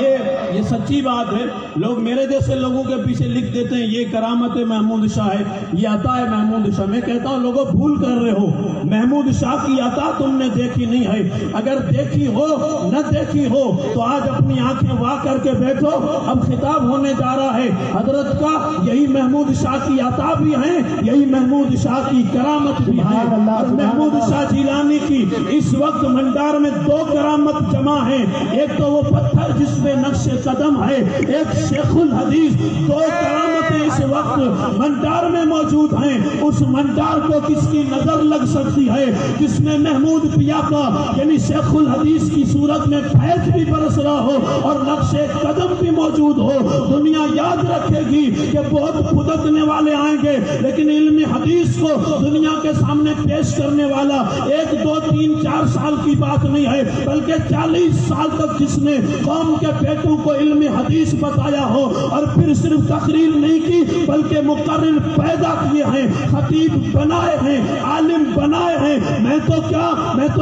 یہ سچی بات ہے. لوگ میرے جیسے لوگوں کے پیچھے لکھ دیتے ہیں یہ کرامت محمود شاہ ہے, یہ عطا ہے محمود شاہ. میں کہتا ہوں لوگوں بھول کر رہے ہو, محمود شاہ کی عطا تم نے دیکھی نہیں ہے. اگر دیکھی ہو نہ دیکھی ہو تو آج اپنی آنکھیں وا کر کے بیٹھو. اب خطاب ہونے جا رہا ہے حضرت کا. یہی محمود شاہ کی عطا بھی ہیں, یہی محمود شاہ کی کرامت بھی ہے. اور محمود شاہ جیلانی کی اس وقت منڈار میں 2 کرامت جمع ہیں. ایک تو وہ پتھر جس میں نقش قدم ہے, ایک شیخ الحدیث. 2 کرامتیں اس وقت منڈار میں موجود ہیں. اس منڈار کو کس کی نظر لگ سکتی ہے جس میں محمود پیا کا یعنی شیخ الحدیث کی صورت میں فیض بھی برس رہا ہو اور نقش قدم بھی موجود ہو. دنیا یاد رکھے گی کہ بہت پھدکنے والے آئیں گے لیکن علم حدیث کو دنیا کے سامنے پیش کرنے والا 1 2 3 4 سال کی بات نہیں ہے بلکہ 40 سال تک جس نے قوم کے بیٹوں کو علم حدیث بتایا ہو اور پھر صرف تقریر نہیں کی بلکہ مقرر پیدا کیے ہیں, خطیب بنائے ہیں, عالم بنائے ہیں. میں تو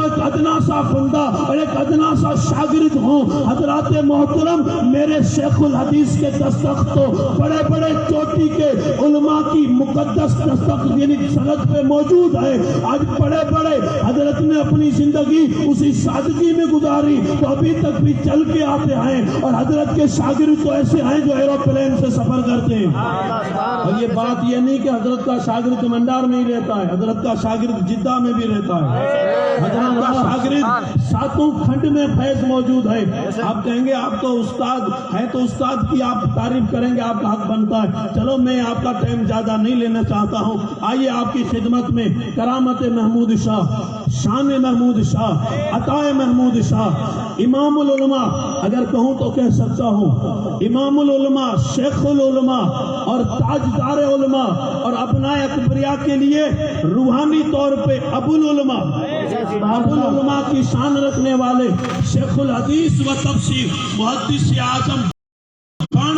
ایک ادنا سا بندہ اور ایک ادنا سا شاگرد ہوں. حضرات محترم, میرے شیخ الحدیث کے دستخط تو بڑے بڑے چوٹی کے علماء کی مقدس دستخط یعنی سند پہ موجود ہے. آج بڑے بڑے حضرت نے اپنی زندگی اسی سادگی میں گزاری تو ابھی تک بھی چل کے آتے ہیں. اور حضرت کے شاگرد تو ایسے ہیں جو ایروپلین سے سفر کرتے ہیں. اور یہ بات یہ نہیں کہ حضرت کا شاگرد منڈار میں ہی رہتا ہے, حضرت کا شاگرد جدہ میں بھی رہتا ہے. حضرت کا شاگرد 7 کھنڈ میں فیض موجود ہے. آپ کہیں گے آپ تو استاد ہیں تو استاد کی آپ تعریف کریں گے, آپ کا حق بنتا ہے. چلو میں آپ کا ٹائم زیادہ نہیں لینا چاہتا ہوں. آئیے آپ کی خدمت میں کرامت محمود شاہ, شان محمود شاہ, عطا محمود شاہ, امام العلماء اگر کہوں تو کہہ سکتا ہوں, امام العلماء, شیخ العلماء اور تاجدار علماء اور ابنائے اکبریہ کے لیے روحانی طور پہ ابو العلماء کی شان رکھنے والے شیخ الحدیث و تفسیر محدث اعظم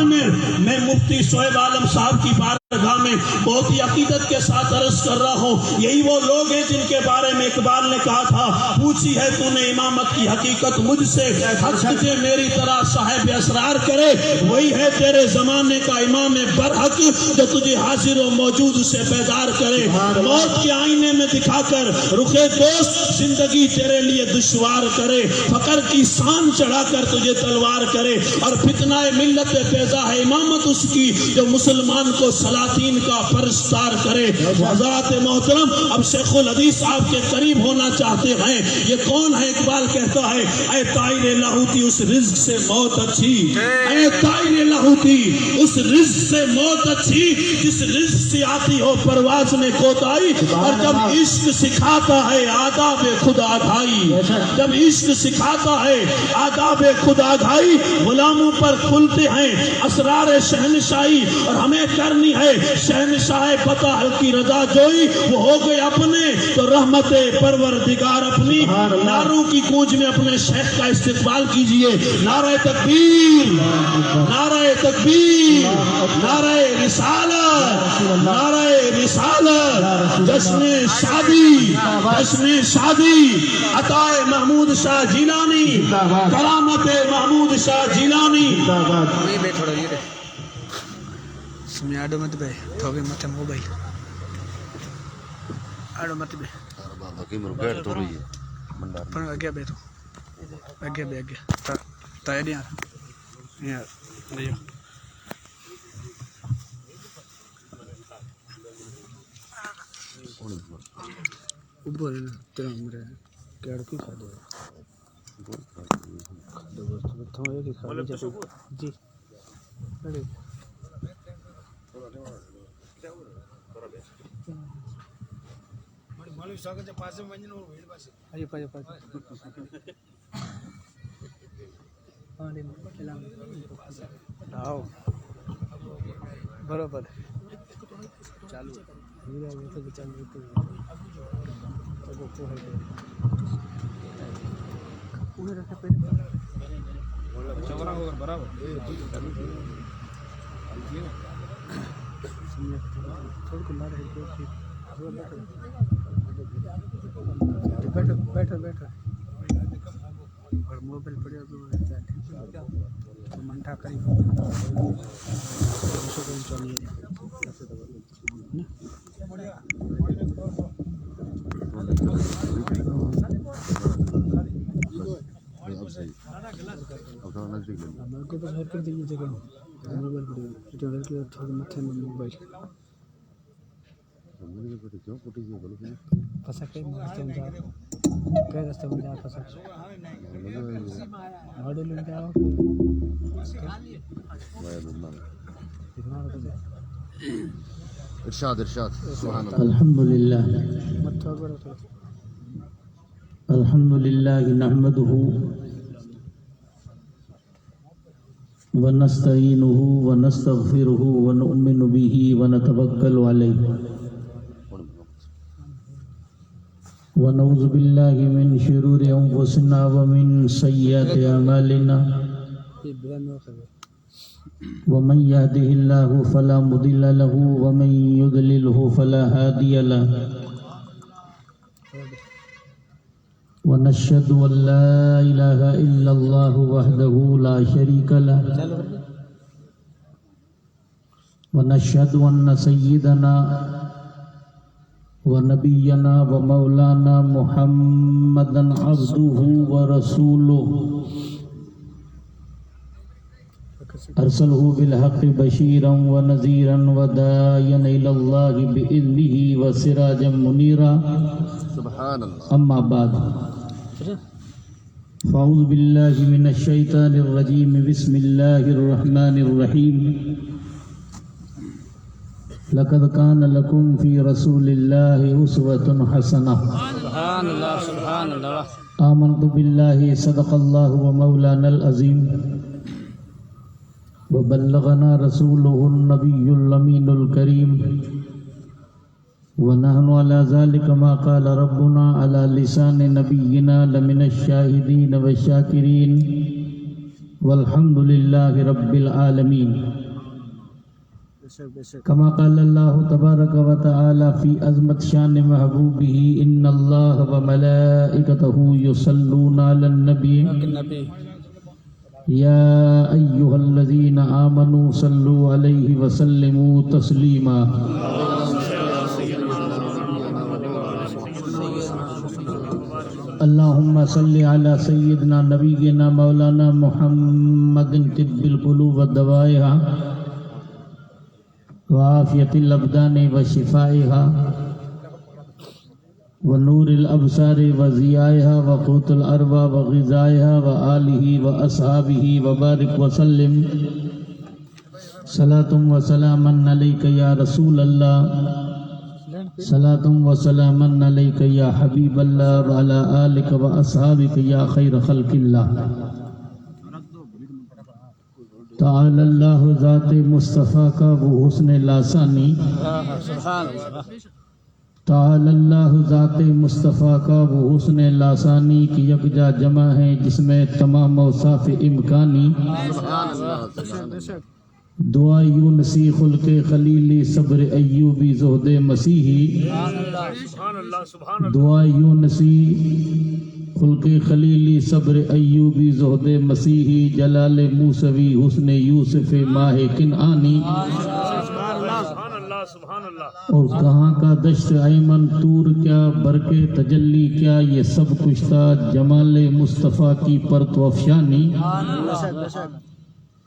میں مفتی شعیب عالم صاحب کی بارگاہ میں بہت ہی عقیدت کے ساتھ عرض کر رہا ہوں. یہی وہ لوگ ہیں جن کے بارے میں اقبال نے کہا تھا, پوچھی ہے تو نے امامت کی حقیقت مجھ سے, حق تجھے میری طرح صاحب اسرار کرے. وہی ہے تیرے زمانے کا امام برحق جو تجھے حاضر و موجود سے بیدار کرے. موت کے آئینے میں دکھا کر رخے دوست زندگی تیرے لیے دشوار کرے. فقر کی سان چڑھا کر تجھے تلوار کرے. اور فتنہ ملت پیدا ہے امامت اس کی جو مسلمان کو سلاطین کا پرستار کرے. حضرات محترم, اب شیخ الحدیث آپ کے قریب ہونا چاہتے ہیں. یہ کون ہے؟ اقبال کہتا ہے اے طائر لاہوتی اس رزق سے موت اچھی, اے طائر لاہوتی اس رزق سے موت اچھی جس رزق سے آتی ہو پرواز میں کوتاہی. اور جب عشق سکھاتا ہے آداب خود آگاہی, جب عشق سکھاتا ہے آداب خود آگاہی, غلاموں پر کھلتے ہیں اسرار شہنشاہی. اور ہمیں کرنی ہے شہنشاہ بتا کی رضا جوئی. وہ ہو گئے اپنے تو رحمت پروردگار اپنی. ناروں کی گونج میں اپنے شیخ کا استقبال کیجئے. نعرہ تکبیر, نعرہ تکبیر, نعرہ رسالت, نعرہ رسالت. جشن شادی, جشن شادی, عطا محمود شاہ جیلانی, کرامت محمود شاہ جیلانی. تھوڑا یہ سمجھ آڈو مت بے تھوڑے مت موبائل آڈو مت بے پر آگے بے تو آگے بے آگے تائے نہیں آ رہا اوپر تیرا میرے کیڑ کی کھا دو جی برابر چالو برابر بیٹھو بیٹھو اور موبائل پڑھو تو منٹا کری متھے میں موبائل پسا کے راستے میں جاؤ کئی راستے میں جاؤ پسا گاڑی لے جاؤ ارشاد سبحان اللہ الحمد للہ نحمده ونستعینه ونستغفره ونؤمن به ونتوکل علیہ ونعوذ باللہ من شرور انفسنا ومن سیئات اعمالنا ومن يهده الله فلا مضل له ومن يضلله فلا هادي له ونشهد أن لا إله إلا الله وحده لا شريك له ونشهد أن سيدنا ونبينا ومولانا محمدا عبده ورسوله أرسله بالحق بشيرا ونذيرا وداعيا إلى الله بإذنه وسراجا منيرا سبحان اللہ أما بعد فأعوذ بالله من الشيطان الرجيم بسم الله الرحمن الرحيم لقد كان لكم في رسول الله أسوة حسنة سبحان اللہ آمنت بالله صدق الله ومولانا العظيم وبلغنا رسوله النبي الأمين الكريم ونحن على ذلك ما قال ربنا على لسان نبينا لمن الشاهدين والشاكرين والحمد لله رب العالمين كما قال الله تبارك وتعالى في عظمت شان محبوبه إن الله وملائكته يصلون على النبي يا أيها الذين آمنوا صلوا عليه وسلموا تسليما اللهم صل على سيدنا نبينا مولانا محمد طب القلوب ودوائها وعافية الأبدان وشفائها ونور الأبصار وضيائها وقوت الأرواح وغذائها وآله وأصحابه وبارك وسلم صلاة وسلاما عليك يا رسول الله صلاة وسلاما عليك يا حبيب الله وعلى آلك وأصحابك يا خير خلق الله تعالى الله ذات مصطفى کا وہ حسن لاسانی تعالی اللہ ذات مصطفیٰ کا وہ حسن لاسانی کی یکجا جمع ہے جس میں تمام اوصاف امکانی دعا یونسی خلق خلیلی صبر ایوبی زہد مسیحی دعا یونسی خلق خلیلی صبر ایوبی زہد مسیحی جلال موسوی حسن یوسف ماہ کنعانی اور کہاں کا دشت ایمن طور کیا برکے تجلی کیا یہ سب کچھ تھا جمال مصطفیٰ کی پرتو افشانی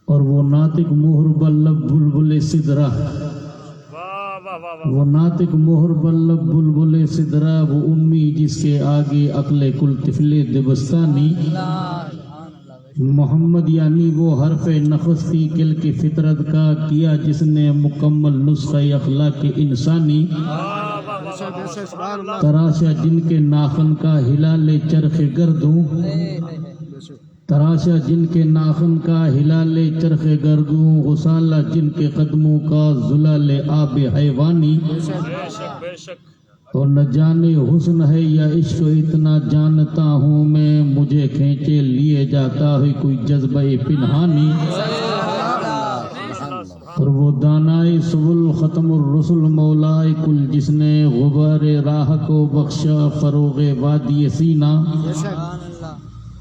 اور وہ ناطق مہر بلب بلبل سدرہ وہ ناطق مہر بلب بلبل سدرہ وہ امی جس کے آگے عقل کل طفل دبستانی محمد یعنی وہ حرف نفس کی کل کی فطرت کا کیا جس نے مکمل نسخہ اخلاق انسانی تراشا جن کے ناخن کا ہلال چرخ گردوں تراشا جن کے ناخن کا ہلال چرخ گردوں غسالہ جن کے قدموں کا زلال آب حیوانی اور نہ جانے حسن ہے یا عشق اتنا جانتا ہوں میں مجھے کھینچے لیے جاتا ہے کوئی جذبہ پنہانی اور وہ دانائے سبل ختم الرسل مولائے کل جس نے غبار راہ کو بخشا فروغ وادی سینہ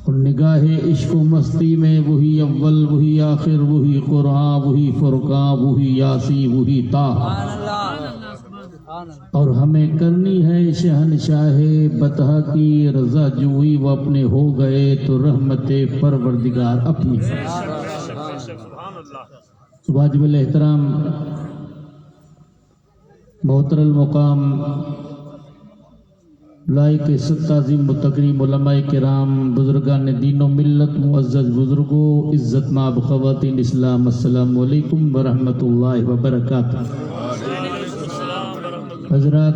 اور نگاہ عشق و مستی میں وہی اول وہی آخر وہی قرآن وہی فرقان وہی یاسی وہی تا، اور ہمیں کرنی ہے شہنشاہ بطح کی رضا جوئی، وہ اپنے ہو گئے تو رحمت پروردگار اپنی۔ واجب الاحترام محترم المقام لائق ستازی متقریم علماء کرام، بزرگان دین و ملت، معزز بزرگوں، عزت مآب خواتین اسلام، السلام علیکم ورحمۃ اللہ وبرکاتہ۔ حضرات،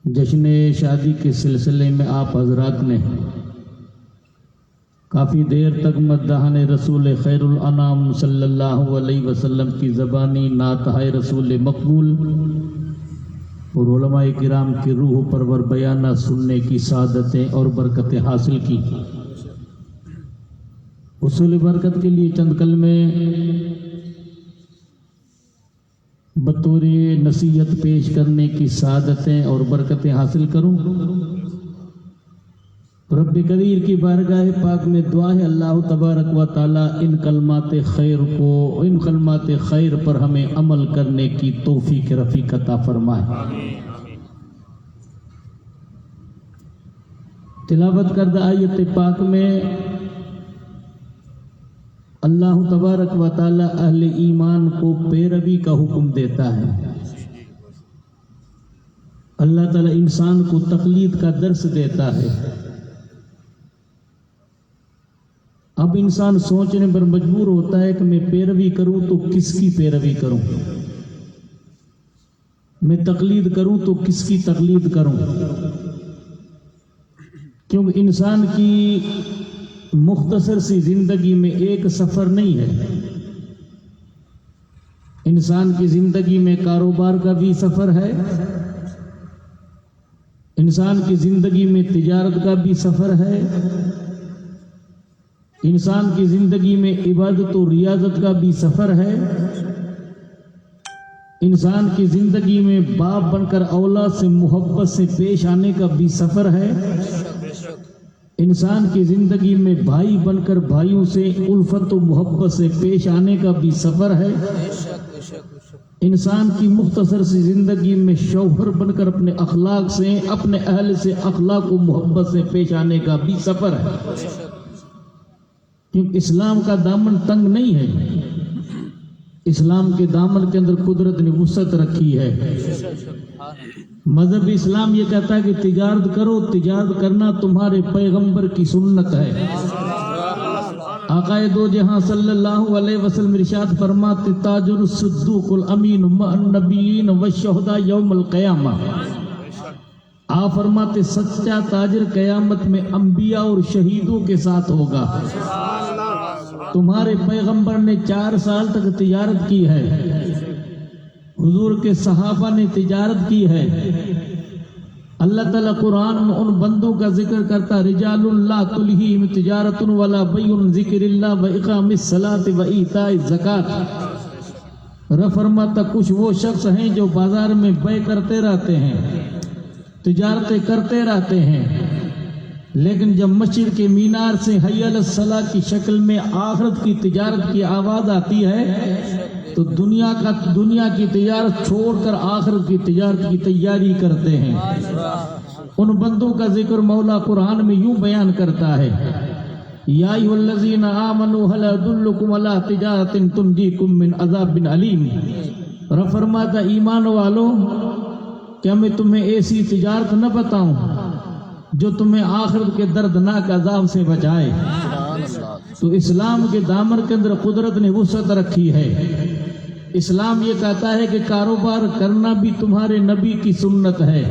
جشن شادی کے سلسلے میں آپ حضرات نے کافی دیر تک مدحان رسول خیر الانام صلی اللہ علیہ وسلم کی زبانی نعت ہے رسول مقبول اور علماء کرام کی روح پرور بیانہ سننے کی سعادتیں اور برکتیں حاصل کی۔ حصول برکت کے لیے چند کلمے بطور نصیحت پیش کرنے کی سعادتیں اور برکتیں حاصل کروں۔ رب قدیر کی بارگاہ پاک میں دعا ہے اللہ تبارک و تعالی ان کلمات خیر پر ہمیں عمل کرنے کی توفیق رفیق عطا فرمائے۔ تلاوت کردہ آیت پاک میں اللہ تبارک و تعالی اہل ایمان کو پیروی کا حکم دیتا ہے۔ اللہ تعالی انسان کو تقلید کا درس دیتا ہے۔ اب انسان سوچنے پر مجبور ہوتا ہے کہ میں پیروی کروں تو کس کی پیروی کروں، میں تقلید کروں تو کس کی تقلید کروں، کیونکہ انسان کی مختصر سی زندگی میں ایک سفر نہیں ہے۔ انسان کی زندگی میں کاروبار کا بھی سفر ہے، انسان کی زندگی میں تجارت کا بھی سفر ہے، انسان کی زندگی میں عبادت و ریاضت کا بھی سفر ہے، انسان کی زندگی میں باپ بن کر اولاد سے محبت سے پیش آنے کا بھی سفر ہے، انسان کی زندگی میں بھائی بن کر بھائیوں سے الفت و محبت سے پیش آنے کا بھی سفر ہے، انسان کی مختصر سی زندگی میں شوہر بن کر اپنے اخلاق سے، اپنے اہل سے اخلاق و محبت سے پیش آنے کا بھی سفر ہے۔ کیونکہ اسلام کا دامن تنگ نہیں ہے، اسلام کے دامن کے اندر قدرت نے وسعت رکھی ہے۔ مذہب اسلام یہ کہتا ہے کہ تجارت کرو، تجارت کرنا تمہارے پیغمبر کی سنت ہے۔ آقا دو جہاں صلی اللہ علیہ وسلم ارشاد فرماتے تاجر الصدوق الامین مع النبیین والشہداء یوم القیامہ۔ آپ فرماتے سچا تاجر قیامت میں انبیاء اور شہیدوں کے ساتھ ہوگا۔ تمہارے پیغمبر نے 4 سال تک تجارت کی ہے، حضور کے صحابہ نے تجارت کی ہے۔ اللہ تعالیٰ قرآن میں ان بندوں کا ذکر کرتا رجال لا تلہیہم تجارت ولا بیع عن ذکر اللہ واقام الصلاۃ وایتاء الزکوٰۃ۔ رب فرماتا کچھ وہ شخص ہیں جو بازار میں بیع کرتے رہتے ہیں، تجارتیں کرتے رہتے ہیں، لیکن جب مسجد کے مینار سے حی علی الصلاۃ کی شکل میں آخرت کی تجارت کی آواز آتی ہے تو دنیا کی تجارت چھوڑ کر آخرت کی تجارت کی تیاری کرتے ہیں۔ ان بندوں کا ذکر مولا قرآن میں یوں بیان کرتا ہے یا ایھا الذین آمنوا هل ادلکم علی تجارۃ تنجیکم من عذاب علیم۔ رب فرماتا ایمان والو کیا میں تمہیں ایسی تجارت نہ بتاؤں جو تمہیں آخرت کے دردناک عذاب سے بچائے۔ تو اسلام کے دامن کے اندر قدرت نے وسعت رکھی ہے۔ اسلام یہ کہتا ہے کہ کاروبار کرنا بھی تمہارے نبی کی سنت ہے،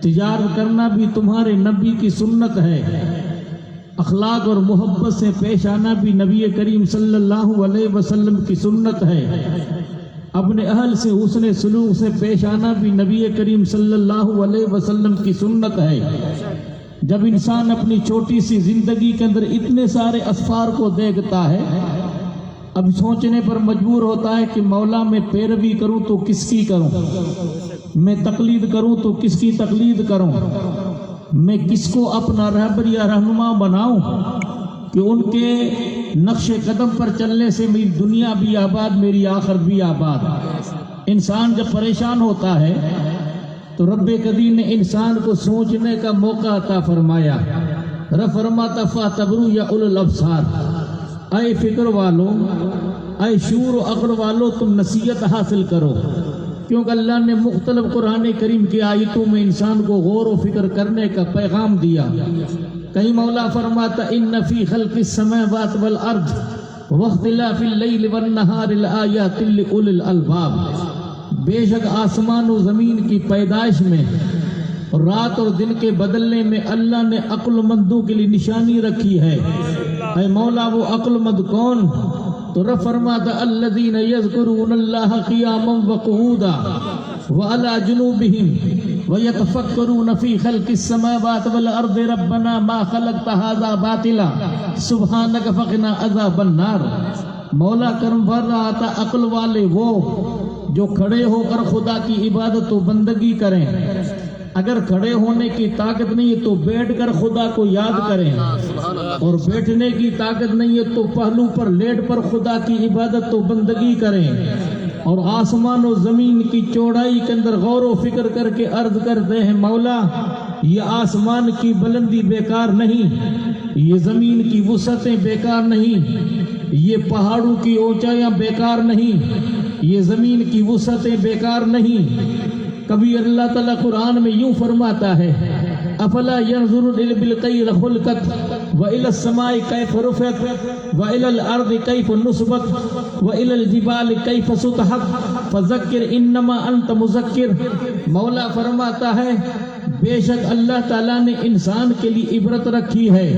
تجارت کرنا بھی تمہارے نبی کی سنت ہے، اخلاق اور محبت سے پیش آنا بھی نبی کریم صلی اللہ علیہ وسلم کی سنت ہے، اپنے اہل سے حسن سلوک سے پیش آنا بھی نبی کریم صلی اللہ علیہ وسلم کی سنت ہے۔ جب انسان اپنی چھوٹی سی زندگی کے اندر اتنے سارے اسفار کو دیکھتا ہے، اب سوچنے پر مجبور ہوتا ہے کہ مولا میں پیروی کروں تو کس کی کروں، میں تقلید کروں تو کس کی تقلید کروں۔ میں کس کو اپنا رہبر یا رہنما بناؤں کہ ان کے نقش قدم پر چلنے سے میری دنیا بھی آباد میری آخرت بھی آباد. انسان جب پریشان ہوتا ہے تو رب قدیر نے انسان کو سوچنے کا موقع عطا فرمایا. رب فرماتا فاتبرو یا اول الابصار، اے فکر والو، اے شعور و عقل والو، تم نصیحت حاصل کرو، کیونکہ اللہ نے مختلف قرآن کریم کی آیتوں میں انسان کو غور و فکر کرنے کا پیغام دیا. کہیں مولا فرماتا ان فی خلق السماوات والارض واختلاف اللیل والنہار لآیات لأولی الالباب، بے شک آسمان و زمین کی پیدائش میں اور رات اور دن کے بدلنے میں اللہ نے عقل مندوں کے لیے نشانی رکھی ہے. اے مولا وہ عقل مند کون؟ تو رب فرماتا الذین یذکرون اللہ قیاما وقعودا وعلی جنوبہم ویتفکرون فی خلق السماوات والارض ربنا ما خلقت ھذا باطلا سبحانک فقنا عذاب النار. مولا کرم بھر رہا تھا عقل والے وہ جو کھڑے ہو کر خدا کی عبادت و بندگی کریں، اگر کھڑے ہونے کی طاقت نہیں ہے تو بیٹھ کر خدا کو یاد کریں، اور بیٹھنے کی طاقت نہیں ہے تو پہلو پر لیٹ پر خدا کی عبادت و بندگی کریں، اور آسمان و زمین کی چوڑائی کے اندر غور و فکر کر کے عرض کرتے ہیں مولا یہ آسمان کی بلندی بیکار نہیں، یہ زمین کی وسعتیں بیکار نہیں، یہ پہاڑوں کی اونچائیاں بیکار نہیں، یہ زمین کی وسعتیں بیکار نہیں. کبھی اللہ تعالیٰ قرآن میں یوں فرماتا ہے افلا ينظرون الى الابل خلقت والى السماء كيف رفعت والى الارض كيف نصبت والى الجبال كيف سطحت فذكر انما انت مذکر. مولا فرماتا ہے بے شک اللہ تعالیٰ نے انسان کے لیے عبرت رکھی ہے.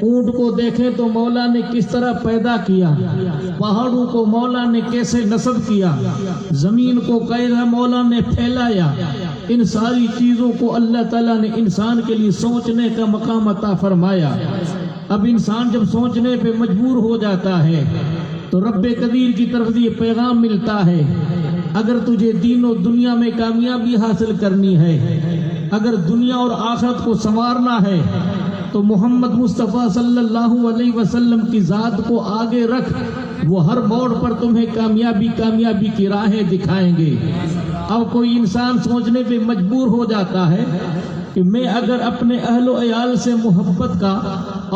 اونٹ کو دیکھیں تو مولا نے کس طرح پیدا کیا، پہاڑوں کو مولا نے کیسے نصب کیا، زمین کو کیسے مولا نے پھیلایا. ان ساری چیزوں کو اللہ تعالیٰ نے انسان کے لیے سوچنے کا مقام عطا فرمایا. اب انسان جب سوچنے پہ مجبور ہو جاتا ہے تو رب قدیر کی طرف سے یہ پیغام ملتا ہے اگر تجھے دین و دنیا میں کامیابی حاصل کرنی ہے، اگر دنیا اور آخرت کو سنوارنا ہے تو محمد مصطفیٰ صلی اللہ علیہ وسلم کی ذات کو آگے رکھ، وہ ہر موڑ پر تمہیں کامیابی کی راہیں دکھائیں گے. اب کوئی انسان سوچنے پہ مجبور ہو جاتا ہے کہ میں اگر اپنے اہل و عیال سے محبت کا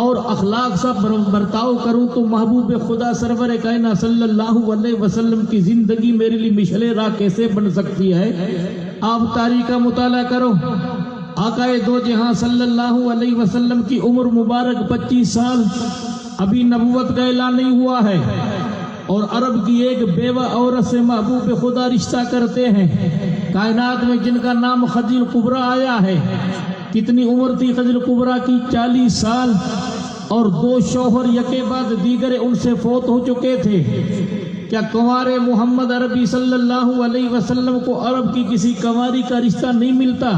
اور اخلاق سا برتاؤ کروں تو محبوب خدا سرور کائنات صلی اللہ علیہ وسلم کی زندگی میرے لیے مشعل راہ کیسے بن سکتی ہے. آپ تاریخ کا مطالعہ کرو، آقا دو جہاں صلی اللہ علیہ وسلم کی عمر مبارک 25 سال، ابھی نبوت کا اعلان نہیں ہوا ہے، اور عرب کی ایک بیوہ عورت سے محبوب خدا رشتہ کرتے ہیں، کائنات میں جن کا نام خدیجہ کبریٰ آیا ہے. کتنی عمر تھی خدیجہ کبریٰ کی؟ 40 سال، اور 2 شوہر یکے بعد دیگر ان سے فوت ہو چکے تھے. کیا کنوارے محمد عربی صلی اللہ علیہ وسلم کو عرب کی کسی کنواری کا رشتہ نہیں ملتا؟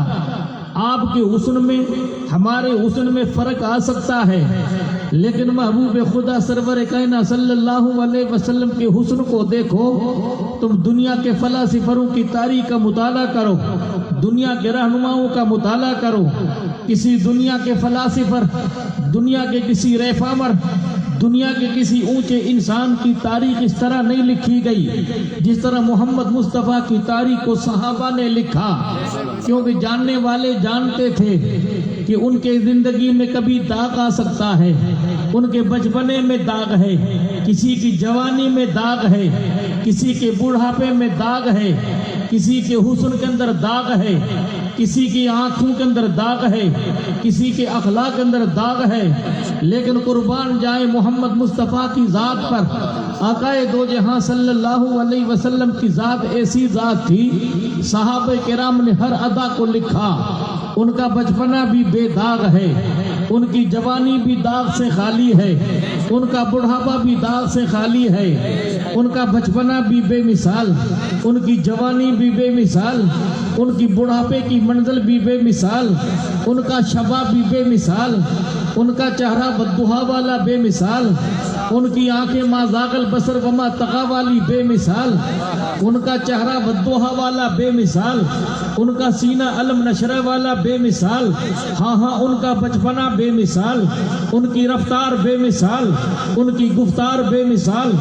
آپ کے حسن میں ہمارے حسن میں فرق آ سکتا ہے، لیکن محبوب خدا سرور کائنات صلی اللہ علیہ وسلم کے حسن کو دیکھو. تم دنیا کے فلاسفروں کی تاریخ کا مطالعہ کرو، دنیا کے رہنماؤں کا مطالعہ کرو. کسی دنیا کے فلاسفر، دنیا کے کسی ریفارمر، دنیا کے کسی اونچے انسان کی تاریخ اس طرح نہیں لکھی گئی جس طرح محمد مصطفیٰ کی تاریخ کو صحابہ نے لکھا، کیونکہ جاننے والے جانتے تھے کہ ان کے زندگی میں کبھی داغ آ سکتا ہے. ان کے بچپنے میں داغ ہے، کسی کی جوانی میں داغ ہے، کسی کے بڑھاپے میں داغ ہے، کسی کے حسن کے اندر داغ ہے، کسی کی آنکھوں کے اندر داغ ہے، کسی کے اخلاق کے اندر داغ ہے. لیکن قربان جائے محمد مصطفیٰ کی ذات پر، آقا دو جہاں صلی اللہ علیہ وسلم کی ذات ایسی ذات تھی، صحابہ کرام نے ہر ادا کو لکھا. ان کا بچپنا بھی بے داغ ہے، ان کی جوانی بھی داغ سے خالی ہے، ان کا بڑھاپا بھی داغ سے خالی ہے، ان کا بچپنا بھی بے مثال، ان کی جوانی بھی بے مثال، ان کی بڑھاپے کی منزل بھی بے مثال، ان کا شباب بھی بے مثال، ان کا چہرہ بددہا والا بے مثال، ان کی آنکھیں ما زاغ البصر وما طغی والی بے مثال، ان کا چہرہ بددہا والا بے مثال، ان کا سینہ علم نشرہ والا بے مثال، ہاں ہاں ان کا بچپنا بے مثال، ان کی رفتار بے مثال، ان کی گفتار بے مثال،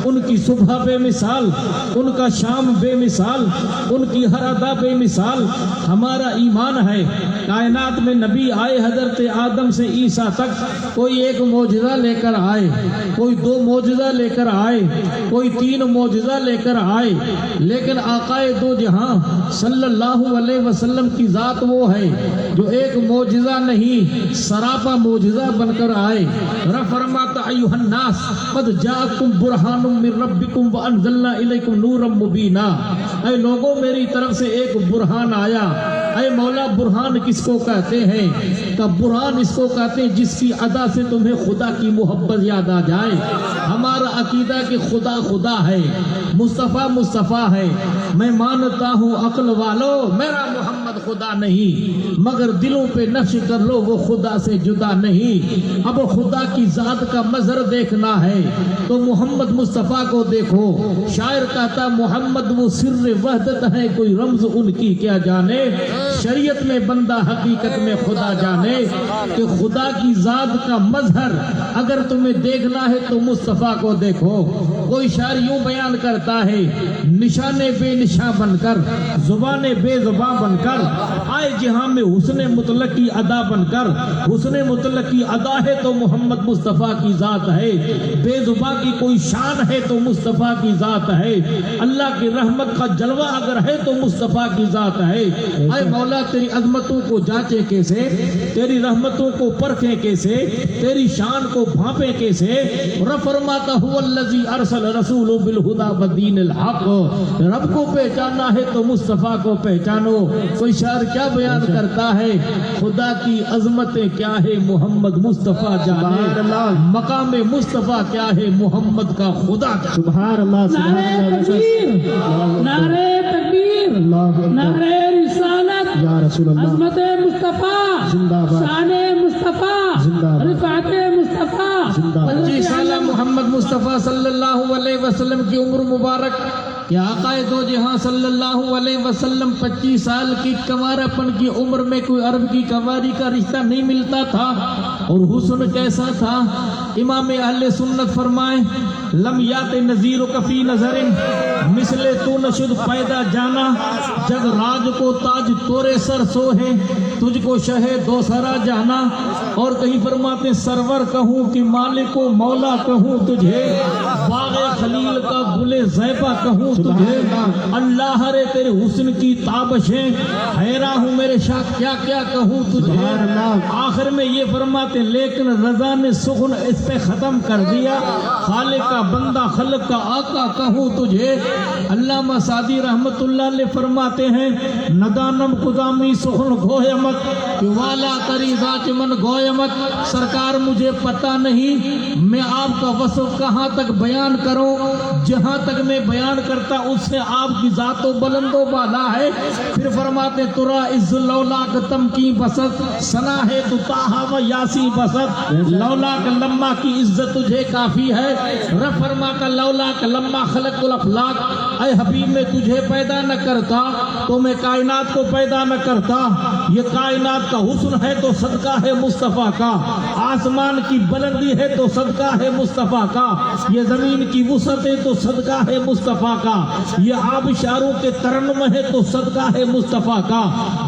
ان کی صبح بے مثال، ان کا شام بے مثال، ان کی ہر ادا بے مثال۔ ہمارا ایمان ہے کائنات میں نبی آئے حضرت آدم سے عیسیٰ تک کوئی ایک معجزہ لے کر آئے، کوئی 2 معجزہ لے کر آئے، کوئی 3 معجزہ لے کر آئے، لیکن آقائے دو جہاں صلی اللہ علیہ وسلم کی ذات وہ ہے جو ایک معجزہ نہیں سراپا معجزہ بن کر آئے۔ رب فرماتا ایھا الناس قد جاءکم برہان من ربکم وانزلنا الیکم نورا مبینا، اے لوگوں میری طرف سے ایک برہان آیا۔ اے مولا برہان کس کو کہتے ہیں؟ کہ برہان اس کو کہتے ہیں جس کی ادا سے تمہیں خدا کی محبت یاد آ جائے۔ ہمارا عقیدہ کہ خدا خدا ہے، مصطفیٰ مصطفیٰ ہے۔ میں مانتا ہوں عقل والو میرا محمد خدا نہیں، مگر دلوں پہ نقش کر لو وہ خدا سے جدا نہیں۔ اب خدا کی ذات کا منظر دیکھنا ہے تو محمد مصطفیٰ کو دیکھو۔ شاعر کہتا محمد وہ سر وحدت ہے، کوئی رمز ان کی کیا جانے، شریعت میں بندہ حقیقت میں خدا جانے۔ کہ خدا کی ذات کا مظہر اگر تمہیں دیکھنا ہے تو مصطفیٰ کو دیکھو۔ کوئی شاعر یوں بیان کرتا ہے نشان بے نشاں بن کر، زبان بے زباں بن کر، آئے جہاں میں حسن مطلق کی ادا بن کر۔ حسن مطلق کی ادا ہے تو محمد مصطفیٰ کی ذات ہے، بے زباں کی کوئی شان ہے تو مصطفیٰ کی ذات ہے، اللہ کی رحمت کا جلوہ اگر ہے تو مصطفیٰ کی ذات ہے۔ اے مولا تیری عظمتوں کو جانچے کیسے، تیری رحمتوں کو پرکھیں کیسے، تیری شان کو بھانپیں کیسے۔ رب فرماتا هو الذی ارسل رسول بالہدی ودین الحق، رب کو پہچاننا ہے تو مصطفیٰ کو پہچانو۔ کوئی شاعر کیا بیان کرتا ہے خدا کی عظمتیں کیا ہے محمد مصطفیٰ جانے، مقام مصطفیٰ کیا ہے محمد کا خدا جانے۔ سبحان اللہ، نعرہ تکبیر، نعرہ تکبیر، نعرہ رسالت، یا رسول اللہ، عظمت مصطفیٰ، زندہ باد، شان مصطفیٰ، زندہ باد، رفعت مصطفیٰ، زندہ باد۔ 25 سالہ محمد مصطفیٰ صلی اللہ علیہ وسلم کی عمر مبارک کہ آقا دو جہاں صلی اللہ علیہ وسلم 25 سال کی کنوارپن کی عمر میں کوئی عرب کی کنواری کا رشتہ نہیں ملتا تھا، اور حسن کیسا تھا۔ امام اہل سنت فرمائیں لم یات نذیر کفی نظر مثل تو نشد پیدا جانا، جگ راج کو تاج تورے سر سو ہے، تجھ کو شہ دو سرا جانا۔ اور کہیں فرماتے سرور کہوں کہ مالک و مولا کہوں تجھے، باغ خلیل کا گل زیبا کہوں تجھے، اللہ رے تیرے حسن کی تابشیں، حیران ہوں میرے شاہ کیا کیا کہوں تجھے۔ آخر میں یہ فرماتے لیکن رضا نے سخن اس پہ ختم کر دیا، خالق کا بندہ خلق کا آقا کہوں تجھے۔ علامہ سعدی رحمت اللہ علیہ فرماتے ہیں ندانم قدامی سخن گویمت کہ والا تری ذات من گویمت، سرکار مجھے پتہ نہیں میں آپ کا وصف کہاں تک بیان کروں، جہاں تک میں بیان کرتا اس سے آپ کی ذات و بلند و بالا ہے۔ پھر فرماتے ترا عز لولاک تم کی بسط، ثنا ہے تو طٰہٰ و یاسی بسط، لولاک لما کی عزت تجھے کافی ہے۔ رب فرماتا لولاک لما خلقت الافلاق، اے حبیب میں تجھے پیدا نہ کرتا تو میں کائنات کو پیدا نہ کرتا۔ یہ کائنات کا حسن ہے تو صدقہ ہے مصطفیٰ کا، آسمان کی بلندی ہے تو صدقہ ہے مصطفیٰ کا، یہ زمین کی وسعت ہے تو صدقہ ہے مصطفیٰ کا، یہ آبشاروں کے ترنم ہے تو صدقہ ہے مصطفیٰ کا،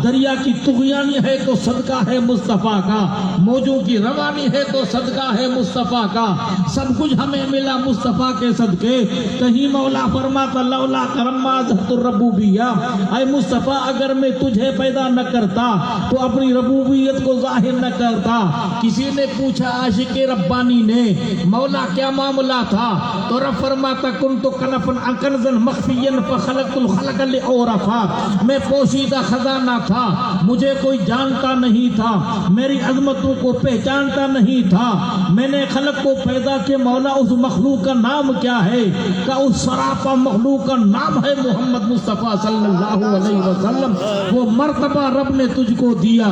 دریا کی طغیانی ہے تو صدقہ ہے مصطفیٰ کا، موجوں کی روانی ہے تو صدقہ ہے مصطفیٰ کا، سب کچھ ہمیں ملا مصطفیٰ کے صدقے۔ کہیں مولا فرماتا لولا کرما ذات الربوبیہ، اے مصطفیٰ اگر میں تجھے پیدا نہ کرتا تو اپنی ربوبیت کو ظاہر نہ کرتا۔ کسی نے پوچھا عاشق ربانی نے مولا کیا معاملہ تھا، تو رب فرماتا کنت کنفن کنزا مخفیا فخلقت الخلق لأعرفا، میں پوشیدہ خزانہ تھا، مجھے کوئی جانتا نہیں تھا، میری عظمتوں کو پہچانتا نہیں تھا، میں نے خلق کو پیدا کہ مولا اس مخلوق کا نام کیا ہے، کہ اس سراپا مخلوق کا نام ہے محمد مصطفیٰ صلی اللہ علیہ وسلم. وہ مرتبہ رب نے تجھ کو دیا،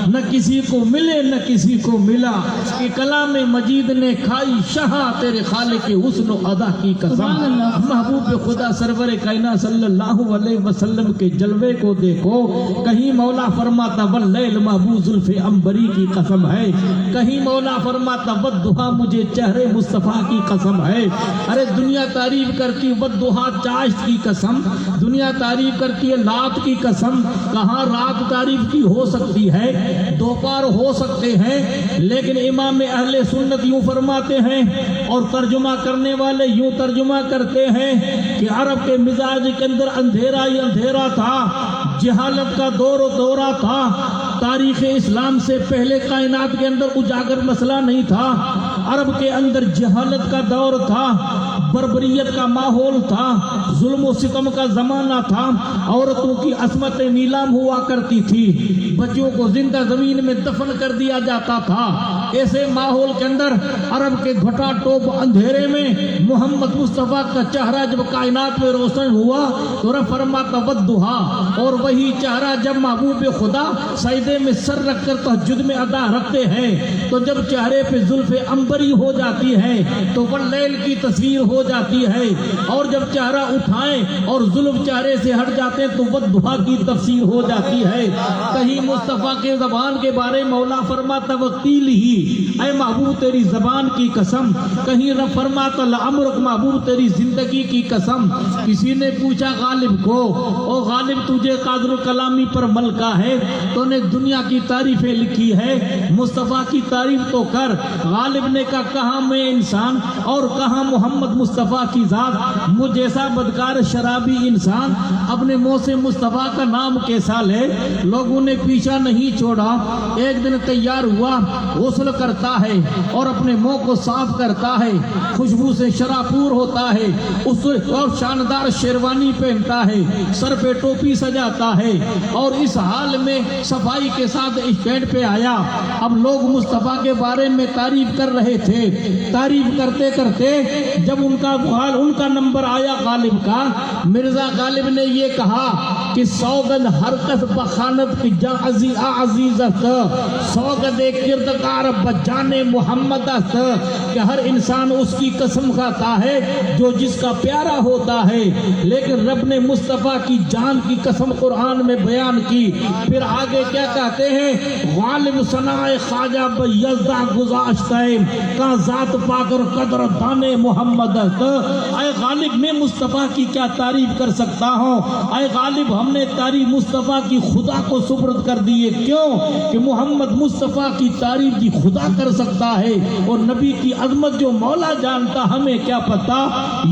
نہ کسی کو ملے نہ کسی کو ملا، کہ کلام مجید نے کھائی شہا تیرے خالق حسن و ادا کی قسم. محبوب خدا سرور کائنات صلی اللہ علیہ وسلم کے جلوے کو دیکھو، کہیں مولا فرماتا واللیل محبوب زلف عنبری کی قسم ہے، کہیں مولا فرماتا والضحیٰ مجھے چہرے مصطفیٰ کی قسم ہے. ارے دنیا تعریف کرتی والضحیٰ چاشت کی قسم، دنیا تعریف کرتی ہے لات کی قسم. کہاں رات تعریف کی ہو سکتی ہے، دوپہر ہو سکتے ہیں، لیکن امام اہل سنت یوں فرماتے ہیں اور ترجمہ کرنے والے یوں ترجمہ کرتے ہیں کہ عرب کے مزاج کے اندر اندھیرا ہی اندھیرا تھا، جہالت کا دور و دورہ تھا. تاریخ اسلام سے پہلے کائنات کے اندر اجاگر مسئلہ نہیں تھا، عرب کے اندر جہالت کا دور تھا، بربریت کا ماحول تھا، ظلم و ستم کا زمانہ تھا، عورتوں کی عصمت نیلام ہوا کرتی تھی، بچوں کو زندہ زمین میں دفن کر دیا جاتا تھا. ایسے ماحول کے اندر عرب کے گھٹا ٹوپ اندھیرے میں محمد مصطفیٰ کا چہرہ جب کائنات میں روشن ہوا تو رب فرماتا والضحیٰ، اور وہی چہرہ جب محبوب خدا سجدے میں سر رکھ کر تہجد میں ادا رکھتے ہیں تو جب چہرے پہ زلف عنبری ہو جاتی ہے تو واللیل کی تصویر ہو جاتی ہے، اور جب چہرہ اٹھائیں اور زلف چہرے سے ہٹ جاتے ہیں تو والضحیٰ کی تفسیر ہو جاتی ہے. کہیں مصطفیٰ کے زبان کے بارے مولا فرماتا وقیل ہی، اے محبوب تیری زبان کی قسم، کہیں رب فرماتا لعمرک محبوب تیری زندگی کی قسم. کسی نے پوچھا غالب کو، او غالب تجھے قادر کلامی پر ملکہ ہے، تو نے دنیا کی تعریفیں لکھی ہے، مصطفیٰ کی تعریف تو کر. غالب نے کہا کہاں میں انسان اور کہاں محمد مصطفیٰ کی ذات، مجھ جیسا بدکار شرابی انسان اپنے منہ سے مصطفیٰ کا نام کیسا لے. لوگوں نے پیچھا نہیں چھوڑا، ایک دن تیار ہوا، غسل کرتا ہے اور اپنے منہ کو صاف کرتا ہے، خوشبو سے شراپور ہوتا ہے، اور شاندار شیروانی پہنتا ہے، سر پہ ٹوپی سجاتا ہے، اور اس حال میں صفائی کے ساتھ اسٹینڈ پہ آیا. اب لوگ مصطفیٰ کے بارے میں تعریف کر رہے تھے، تعریف کرتے کرتے جب ان کا نمبر آیا غالب کا، مرزا غالب نے یہ کہا کہ سوگند ہر کس بخانت کی جا عزیزت، سوگند کردگار بجانے محمد است، کہ ہر انسان اس کی قسم کھاتا ہے جو جس کا پیارا ہوتا ہے. لیکن رب نے مصطفیٰ کی جان کی قسم قرآن میں بیان کی. پھر آگے کیا کہتے ہیں، غالب ثنائے خواجہ بیزدہ گذاشتہ کا ذات پا کر قدر دانے محمد است. اے غالب میں مصطفیٰ کی کیا تعریف کر سکتا ہوں، اے غالب ہم نے تعریف مصطفیٰ کی خدا کو سپرد کر دیے. کیوں کہ محمد مصطفیٰ کی تعریف کی خدا کر سکتا ہے، اور نبی کی عظمت جو مولا جانتا ہمیں کیا پتا.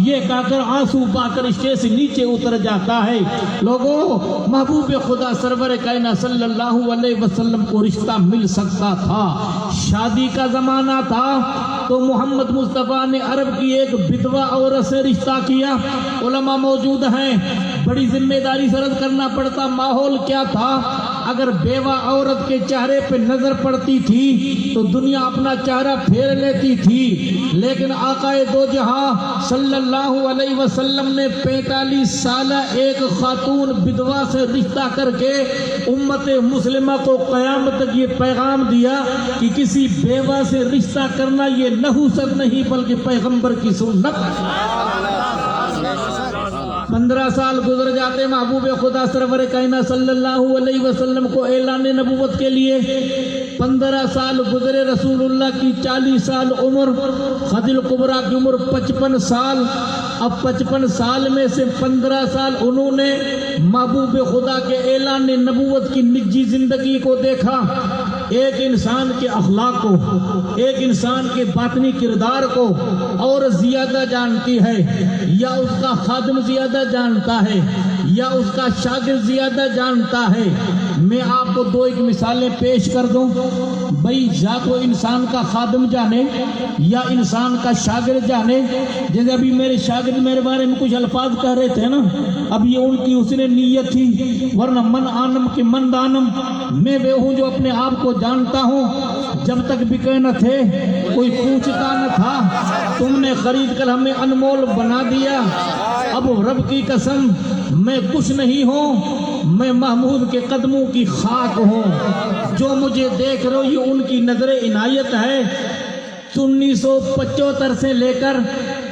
یہ کہہ کر آنسو پا کر اسٹیج سے نیچے اتر جاتا ہے. لوگوں، محبوب خدا سرور کائنات صلی اللہ علیہ وسلم کو رشتہ مل سکتا تھا، شادی کا زمانہ تھا تو محمد مصطفیٰ نے عرب کی ایک بدوا عورت سے رشتہ کیا. علماء موجود ہیں، بڑی ذمہ داری سے عرض کرنا پڑتا. ماحول کیا تھا، اگر بیوہ عورت کے چہرے پہ نظر پڑتی تھی تو دنیا اپنا چہرہ پھیر لیتی تھی، لیکن آقا دو جہاں صلی اللہ علیہ وسلم نے 45 سالہ ایک خاتون بدوا سے رشتہ کر کے امت مسلمہ کو قیامت تک یہ پیغام دیا کہ کسی بیوہ سے رشتہ کرنا یہ نحوست نہیں بلکہ پیغمبر کی سنت. 15 سال گزر جاتے محبوب خدا سرور کائنات صلی اللہ علیہ وسلم کو اعلان نبوت کے لیے. 15 سال گزرے، رسول اللہ کی 40 سال عمر، خدیجہ کبریٰ کی عمر 55 سال. اب 55 سال میں سے 15 سال انہوں نے محبوب خدا کے اعلان نبوت کی نجی زندگی کو دیکھا. ایک انسان کے اخلاق کو، ایک انسان کے باطنی کردار کو اور زیادہ جانتی ہے، یا اس کا خادم زیادہ جانتا ہے یا اس کا شاگرد زیادہ جانتا ہے. میں آپ کو 2 مثالیں پیش کر دوں. بھئی یا تو انسان کا خادم جانے یا انسان کا شاگرد جانے. جیسے ابھی میرے شاگرد میرے بارے میں کچھ الفاظ کہہ رہے تھے نا، اب یہ ان کی حسن نیت تھی، ورنہ من آنم کے من دانم، میں وہ ہوں جو اپنے آپ کو جانتا ہوں. جب تک بکے نہ تھے کوئی پوچھتا نہ تھا، تم نے خرید کر ہمیں انمول بنا دیا. اب رب کی قسم میں کچھ نہیں ہوں، میں محمود کے قدموں کی خاک ہوں۔ جو مجھے دیکھ رہے ہو یہ ان کی نظر عنایت ہے۔ 1975 سے لے کر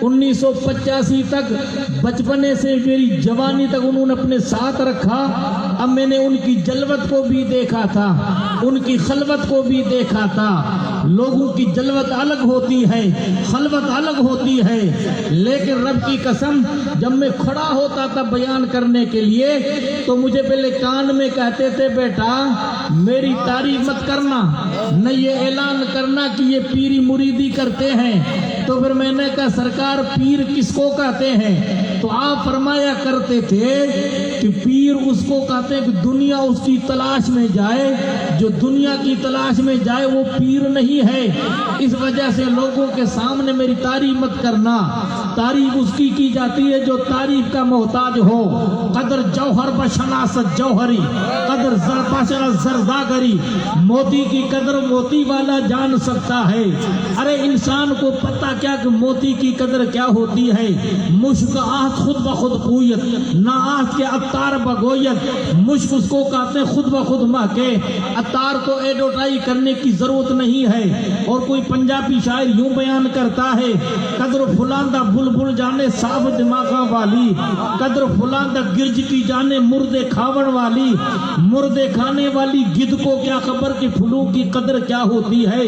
1985 تک، بچپنے سے میری جوانی تک انہوں نے اپنے ساتھ رکھا۔ اب میں نے ان کی جلوت کو بھی دیکھا تھا، ان کی خلوت کو بھی دیکھا تھا۔ لوگوں کی جلوت الگ ہوتی ہے، خلوت الگ ہوتی ہے، لیکن رب کی قسم جب میں کھڑا ہوتا تھا بیان کرنے کے لیے تو مجھے پہلے کان میں کہتے تھے بیٹا میری تعریف مت کرنا، نہ یہ اعلان کرنا کہ یہ پیری مریدی کرتے ہیں۔ تو پھر میں نے کہا سرکار پیر کس کو کہتے ہیں؟ تو آپ فرمایا کرتے تھے کہ پیر اس کو کہتے ہیں کہ دنیا اس کی تلاش میں جائے، جو دنیا کی تلاش میں جائے وہ پیر نہیں ہے۔ اس وجہ سے لوگوں کے سامنے میری تعریف مت کرنا، تعریف اس کی جاتی ہے جو تعریف کا محتاج ہو۔ قدر جوہر بشناست جوہری، قدر زرداگری، موتی کی قدر موتی والا جان سکتا ہے۔ ارے انسان کو پتہ کیا کہ موتی کی قدر کیا ہوتی ہے؟ مشک آہت خود بخود قویت، نہ آہت کے عطار بگویت۔ مشک اس کو کہتے ہیں خود بخود مہکے، عطار کو ایڈورٹائز کرنے کی ضرورت نہیں ہے۔ اور کوئی پنجابی شاعر یوں بیان کرتا ہے قدر فلاندہ بلبل جانے صاف دماغاں والی، قدر فلاندہ گرج کی جانے مردے کھاون والی۔ مردے کھانے والی گدھ کو کیا خبر کہ پھولوں کی قدر کیا ہوتی ہے؟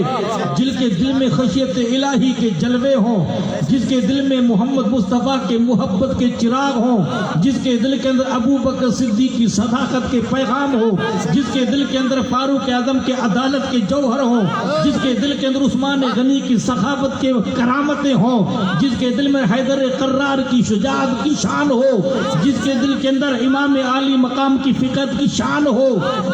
جن کے دل میں خشیت الہی کے جلوے ہوں، جس کے دل میں محمد مصطفیٰ کے محبت کے چراغ ہوں، جس کے دل کے اندر ابو بکر صدیق کی صداقت کے پیغام ہو، جس کے دل کے اندر فاروق اعظم کے عدالت کے جوہر ہوں، جس کے دل کے اندر عثمان غنی کی سخاوت کے کرامتیں ہوں، جس کے دل میں حیدر قرار کی شجاعت کی شان ہو، جس کے دل کے اندر امام عالی مقام کی فقت کی شان ہو،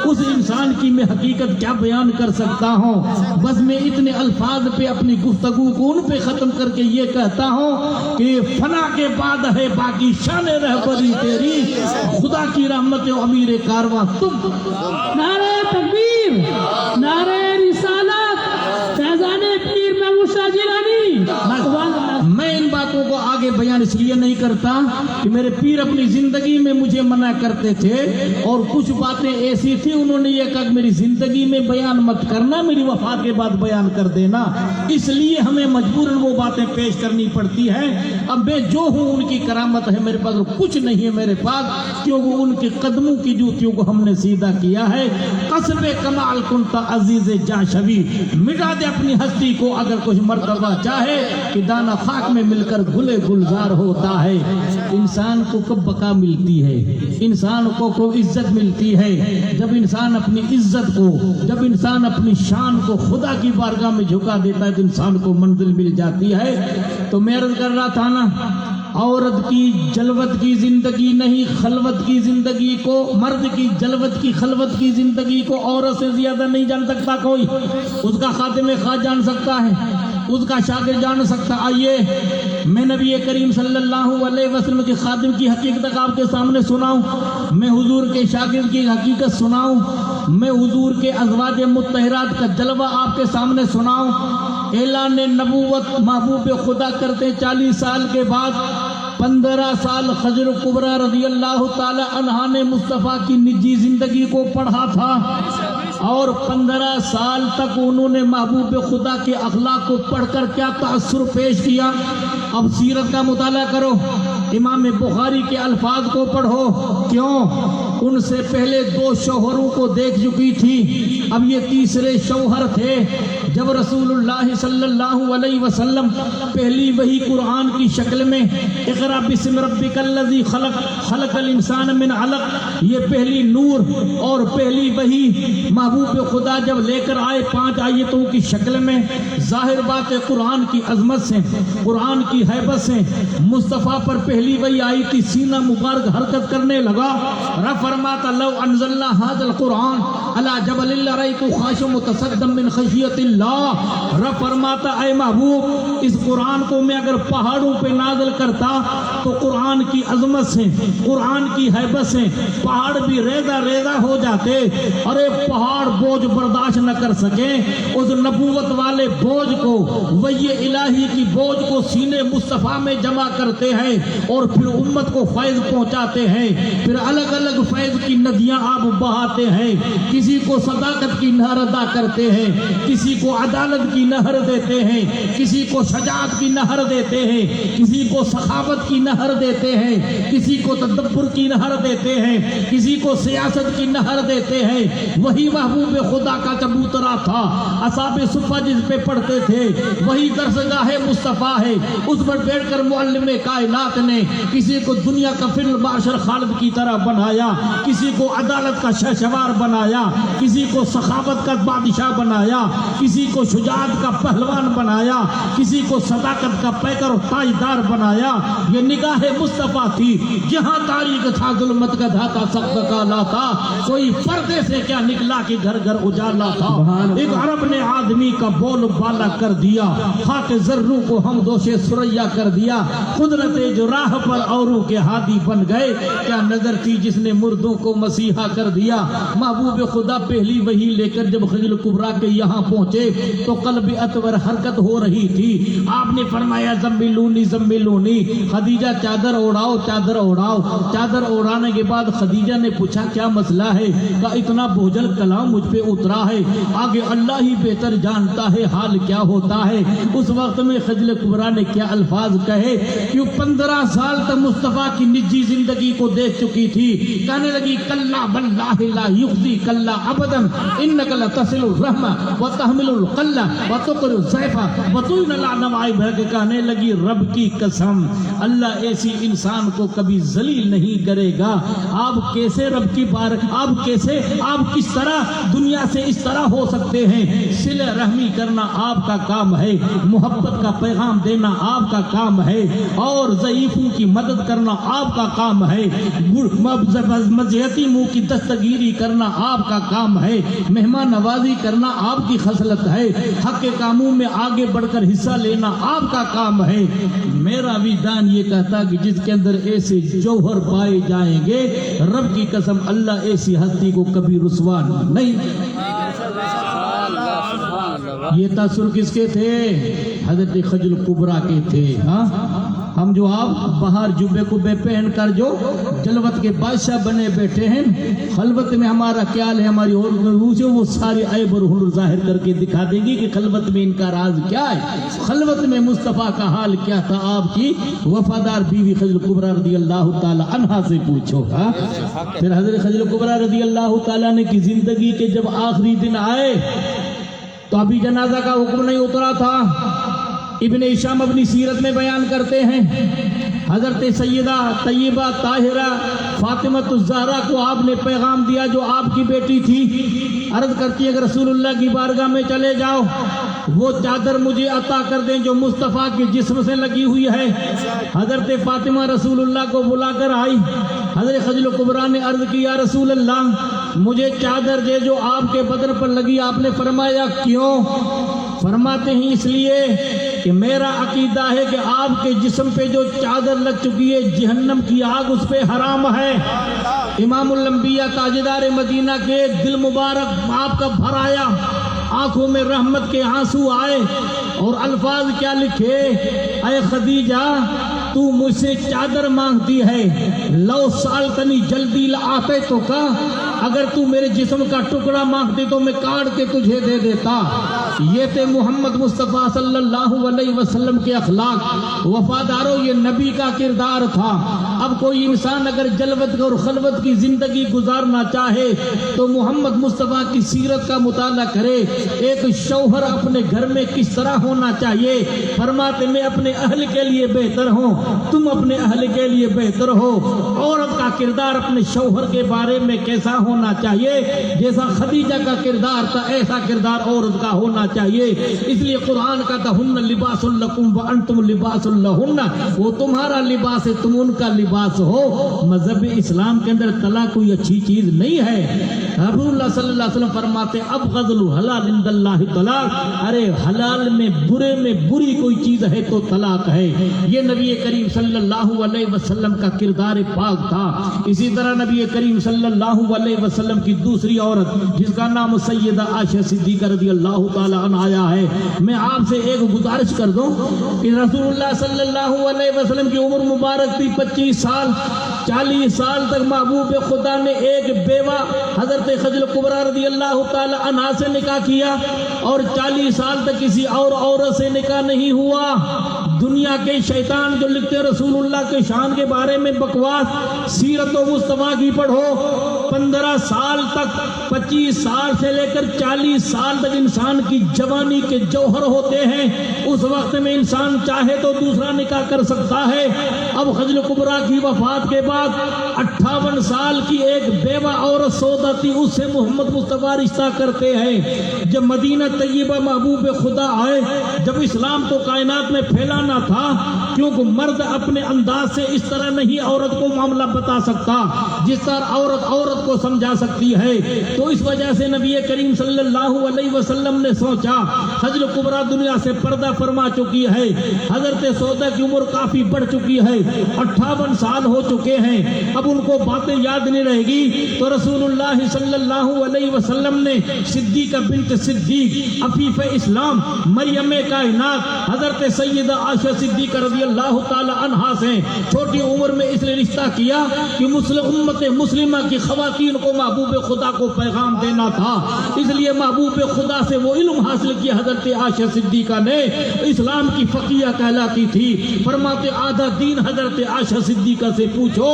اس انسان کی میں حقیقت کیا بیان کر سکتا ہوں؟ بس میں اتنے الفاظ پہ اپنی گفتگو کو ان پہ ختم کر کے یہ کہتا ہوں کہ فنا کے بعد ہے باقی شان رہبری تیری، خدا کی رحمت و امیر کارواں تم۔ نعرہ تکبیر، نعرہ رسالت، فیضان پیر محمود شاہ جیلانی۔ میں ان باتوں کو آگے بیان اس لیے نہیں کرتا کہ میرے پیر اپنی زندگی میں مجھے منع کرتے تھے، اور کچھ باتیں ایسی تھی انہوں نے یہ کہا کہ میری زندگی میں بیان مت کرنا، میری وفات کے بعد بیان کر دینا۔ اس لیے ہمیں مجبوراً وہ باتیں پیش کرنی پڑتی ہیں۔ اب میں جو ہوں ان کی کرامت ہے میرے پاس، کچھ نہیں ہے میرے پاس، کیونکہ ان کے قدموں کی جوتیوں کو ہم نے سیدھا کیا ہے۔ قصب کمال کنتا عزیز جاں شبی، مٹا دے اپنی ہستی کو اگر کچھ مرتبہ چاہے کہ دانا خاک میں مل کر گلے گلزار ہوتا ہے۔ انسان کو کب بقا ملتی ہے، انسان کو عزت ملتی ہے جب انسان اپنی عزت کو، جب انسان اپنی شان کو خدا کی بارگاہ میں جھکا دیتا ہے تو انسان کو منزل مل جاتی ہے۔ تو میں عرض کر رہا تھا نا، عورت کی جلوت کی زندگی نہیں، خلوت کی زندگی کو، مرد کی جلوت کی خلوت کی زندگی کو عورت سے زیادہ نہیں جان سکتا کوئی۔ اس کا خادم خواہ جان سکتا ہے، اس کا شاگرد جان سکتا۔ آئیے میں نبی کریم صلی اللہ علیہ وسلم کے خادم کی حقیقت آپ کے سامنے سناؤں، میں حضور کے شاگرد کی حقیقت سناؤں، میں حضور کے ازواج مطہرات کا جلوہ آپ کے سامنے سناؤں۔ اعلان نبوت محبوب خدا کرتے 40 سال کے بعد 15 سال خضر کبریٰ رضی اللہ تعالی عنہا نے مصطفیٰ کی نجی زندگی کو پڑھا تھا، اور 15 سال تک انہوں نے محبوب خدا کے اخلاق کو پڑھ کر کیا تأثر پیش کیا۔ اب سیرت کا مطالعہ کرو، امام بخاری کے الفاظ کو پڑھو۔ کیوں؟ ان سے پہلے 2 شوہروں کو دیکھ چکی تھی، اب یہ تیسرے شوہر تھے۔ جب رسول اللہ صلی اللہ علیہ وسلم پہلی وحی قرآن کی شکل میں اقرأ بسم ربک الذی خلق، خلق الانسان من علق، یہ پہلی نور اور پہلی وحی محبوب خدا جب لے کر آئے 5 آیتوں کی شکل میں، ظاہر بات ہے قرآن کی عظمت سے، قرآن کی ہیبت سے مصطفیٰ پر پہلی وحی آئی تھی، سینہ مبارک حرکت کرنے لگا، رفع فرماتا لو انزلنا هذا القرآن على جبل لرأيت خاشعا متصدعا من خشیت اللہ. رب فرماتا اے محبوب اس قرآن کو میں اگر پہاڑوں پہ نازل کرتا تو قرآن کی عظمت سے قرآن کی ہیبت سے پہاڑ بھی ریزہ ریزہ ہو جاتے. اور ایک پہاڑ بوجھ برداشت نہ کر سکے اس نبوت والے بوجھ کو وحی الہی کی بوجھ کو سینے مصطفیٰ میں جمع کرتے ہیں اور پھر امت کو فیض پہنچاتے ہیں. پھر الگ الگ فیض کی ندیاں آپ بہاتے ہیں. کسی کو صداقت کی نہر ادا کرتے ہیں, کسی کو عدالت کی نہر دیتے ہیں, کسی کو شجاعت کی نہر دیتے ہیں, کسی کو سخاوت کی نہر دیتے ہیں, کسی کو تدبر کی نہر دیتے ہیں, کسی کو سیاست کی نہر دیتے ہیں. وہی محبوب خدا کا چبوترا تھا, اصحاب صفہ جس پہ پڑھتے تھے وہی درسگاہ مصطفیٰ ہے. اس پر بیٹھ کر معلم کائنات نے کسی کو دنیا کا فی الباشر خالد کی طرح بنایا, کسی کو عدالت کا شہسوار بنایا, کسی کو سخاوت کا بادشاہ بنایا, کسی کو شجاعت کا پہلوان بنایا, کسی کو صداقت کا پیکر و تاجدار بنایا. یہ نگاہ مصطفیٰ تھی. جہاں تاریخ تھا ظلمت کا دھاتا سخت کالا تھا, کوئی پردے سے کیا نکلا کہ گھر گھر اجالا تھا. ایک عرب نے آدمی کا بول بالا کر دیا, خاک ذروں کو ہم دوشے سریا کر دیا. قدرت جو راہ پر اوروں کے ہادی بن گئے, کیا نظر تھی جس نے مردوں کو مسیحا کر دیا. محبوب خدا پہلی وحی لے کر جب خجل کبریٰ کے یہاں پہنچے تو قلب اطور حرکت ہو رہی تھی. آپ نے فرمایا زملونی زملونی, خدیجہ چادر اوڑاؤ چادر اوڑاؤ. چادر اوڑانے کے بعد خدیجہ نے پوچھا کیا مسئلہ ہے؟ کہ اتنا بوجھل کلام مجھ پہ اترا ہے, آگے اللہ ہی بہتر جانتا ہے حال کیا ہوتا ہے. اس وقت میں خجل کبریٰ نے کیا الفاظ کہے کہ 15 سال تک مصطفیٰ کی نجی زندگی کو دیکھ چکی تھی. کہنے لگی کلا واللہ لا یخزی کلا ابدا انک لتصل الرحمہ وتحمل القلہ وتقر الضیفہ وتعین النوائب. کہنے لگی رب کی قسم اللہ ایسی انسان کو کبھی ذلیل نہیں کرے گا. آپ کیسے رب کی بار آپ کس طرح دنیا سے اس طرح ہو سکتے ہیں؟ صلہ رحمی کرنا آپ کا کام ہے, محبت کا پیغام دینا آپ کا کام ہے, اور ضعیفوں کی مدد کرنا آپ کا کام ہے, مذہبی منہ کی دستگیری کرنا آپ کا کام ہے, مہمان نوازی کرنا آپ کی خصلت ہے, حق کے کاموں میں آگے بڑھ کر حصہ لینا آپ کا کام ہے. میرا وجدان یہ کہتا کہ جس کے اندر ایسے جوہر پائے جائیں گے, رب کی قسم اللہ ایسی ہستی کو کبھی رسوا نہیں. یہ تاثر کس کے تھے؟ حضرت خجل کبریٰ کے تھے. ہاں ہم جو آپ باہر جبے کو بے پہن کر جو جلوت کے بادشاہ بنے بیٹھے ہیں, خلوت میں ہمارا کیا ہے, ہماری اور وہ ساری عیب اور ہنر ظاہر کر کے دکھا دیں گی کہ خلوت میں ان کا راز کیا ہے. خلوت میں مصطفیٰ کا حال کیا تھا, آپ کی وفادار بیوی خجل کبریٰ رضی اللہ تعالی عنہا سے پوچھو. پھر حضرت خجل کبریٰ رضی اللہ تعالیٰ نے کی زندگی کے جب آخری دن آئے تو ابھی جنازہ کا حکم نہیں اترا تھا. ابن ہشام اپنی سیرت میں بیان کرتے ہیں حضرت سیدہ طیبہ طاہرہ فاطمہ الزہرا کو آپ نے پیغام دیا جو آپ کی بیٹی تھی. عرض کرتی اگر رسول اللہ کی بارگاہ میں چلے جاؤ, وہ چادر مجھے عطا کر دیں جو مصطفیٰ کے جسم سے لگی ہوئی ہے. حضرت فاطمہ رسول اللہ کو بلا کر آئی. حضرت خجل کبریٰ نے عرض کی یا رسول اللہ مجھے چادر دے جو آپ کے بدن پر لگی. آپ نے فرمایا کیوں؟ فرماتے ہیں اس لیے کہ میرا عقیدہ ہے کہ آپ کے جسم پہ جو چادر لگ چکی ہے جہنم کی آگ اس پہ حرام ہے. امام الانبیاء تاجدار مدینہ کے دل مبارک آپ کا بھر آیا, آنکھوں میں رحمت کے آنسو آئے اور الفاظ کیا لکھے, اے خدیجہ تو مجھ سے چادر مانگتی ہے, لو سالتنی جلدی لآتے تو کا, اگر تو میرے جسم کا ٹکڑا مانگتی تو میں کاٹ کے تجھے دے دیتا. یہ تھے محمد مصطفیٰ صلی اللہ علیہ وسلم کے اخلاق. وفاداروں یہ نبی کا کردار تھا. اب کوئی انسان اگر جلوت اور خلوت کی زندگی گزارنا چاہے تو محمد مصطفیٰ کی سیرت کا مطالعہ کرے. ایک شوہر اپنے گھر میں کس طرح ہونا چاہیے. فرماتے میں اپنے اہل کے لیے بہتر ہوں, تم اپنے اہل کے لیے بہتر ہو. عورت کا کردار اپنے شوہر کے بارے میں کیسا ہونا چاہیے، جیسا خدیجہ کا کردار تھا ایسا کردار عورت کا ہونا چاہیے۔ اس لیے قرآن کا ہن لباس لکم وانتم لباس لہن، وہ تمہارا لباس ہے تم ان کا لباس ہو۔ مذہب اسلام کے اندر طلاق کوئی اچھی چیز نہیں ہے۔ رسول اللہ صلی اللہ علیہ وسلم فرماتے ابغض الحلال عند اللہ طلاق، ارے حلال میں برے میں بری کوئی چیز ہے تو طلاق ہے۔ یہ نبی کریم صلی اللہ علیہ وسلم کا کردار پاک تھا۔ اسی طرح نبی کریم صلی اللہ علیہ وسلم کی دوسری عورت جس کا نام سیدہ عائشہ صدیقہ رضی اللہ تعالی عنہا آیا ہے، میں آپ سے ایک گزارش کر دوں کہ رسول اللہ صلی اللہ علیہ وسلم کی عمر مبارک تھی 25 سال، 40 سال تک محبوب خدا نے ایک بیوہ حضرت خدیجہ کبریٰ رضی اللہ تعالی عنہا سے نکاح کیا، اور 40 سال تک کسی اور عورت سے نکاح نہیں ہوا۔ دنیا کے شیطان جو لکھتے رسول اللہ کے شان کے بارے میں بکواس، سیرت و مصطفیٰ کی پڑھو، 15 سال تک 25 سال سے لے کر 40 سال تک انسان کی جوانی کے جوہر ہوتے ہیں۔ اس وقت میں انسان چاہے تو دوسرا نکاح کر سکتا ہے۔ اب خدیجہ کبریٰ کی وفات کے بعد 58 سال کی ایک بیوہ عورت سودا تھی، اس سے محمد مصطفیٰ رشتہ کرتے ہیں۔ جب مدینہ طیبہ محبوب خدا آئے، جب اسلام تو کائنات میں پھیلانا تھا، کیونکہ مرد اپنے انداز سے اس طرح نہیں عورت کو معاملہ بتا سکتا جس طرح عورت کو سمجھا سکتی ہے، تو اس وجہ سے نبی کریم صلی اللہ علیہ وسلم نے سوچا خدیجہ کبریٰ دنیا سے پردہ فرما چکی ہے، حضرت سودا کی عمر کافی بڑھ چکی ہے، 58 سال ہو چکے ہیں، اب ان کو باتیں یاد نہیں رہے گی، تو رسول اللہ صلی اللہ علیہ وسلم نے صدیقہ بنت صدیق عفیف اسلام مریم کائنات حضرت سیدہ عائشہ صدیقہ رضی اللہ تعالی عنہا سے چھوٹی عمر میں اس لیے رشتہ کیا کہ مسلم امت مسلمہ کی خواتین کو محبوب خدا کو پیغام دینا تھا، اس لیے محبوب خدا سے وہ علم حاصل کیا۔ حضرت عائشہ صدیقہ نے اسلام کی فقیہ کہلاتی تھی، فرماتے آدھا دین حضرت عائشہ صدیقہ سے پوچھو۔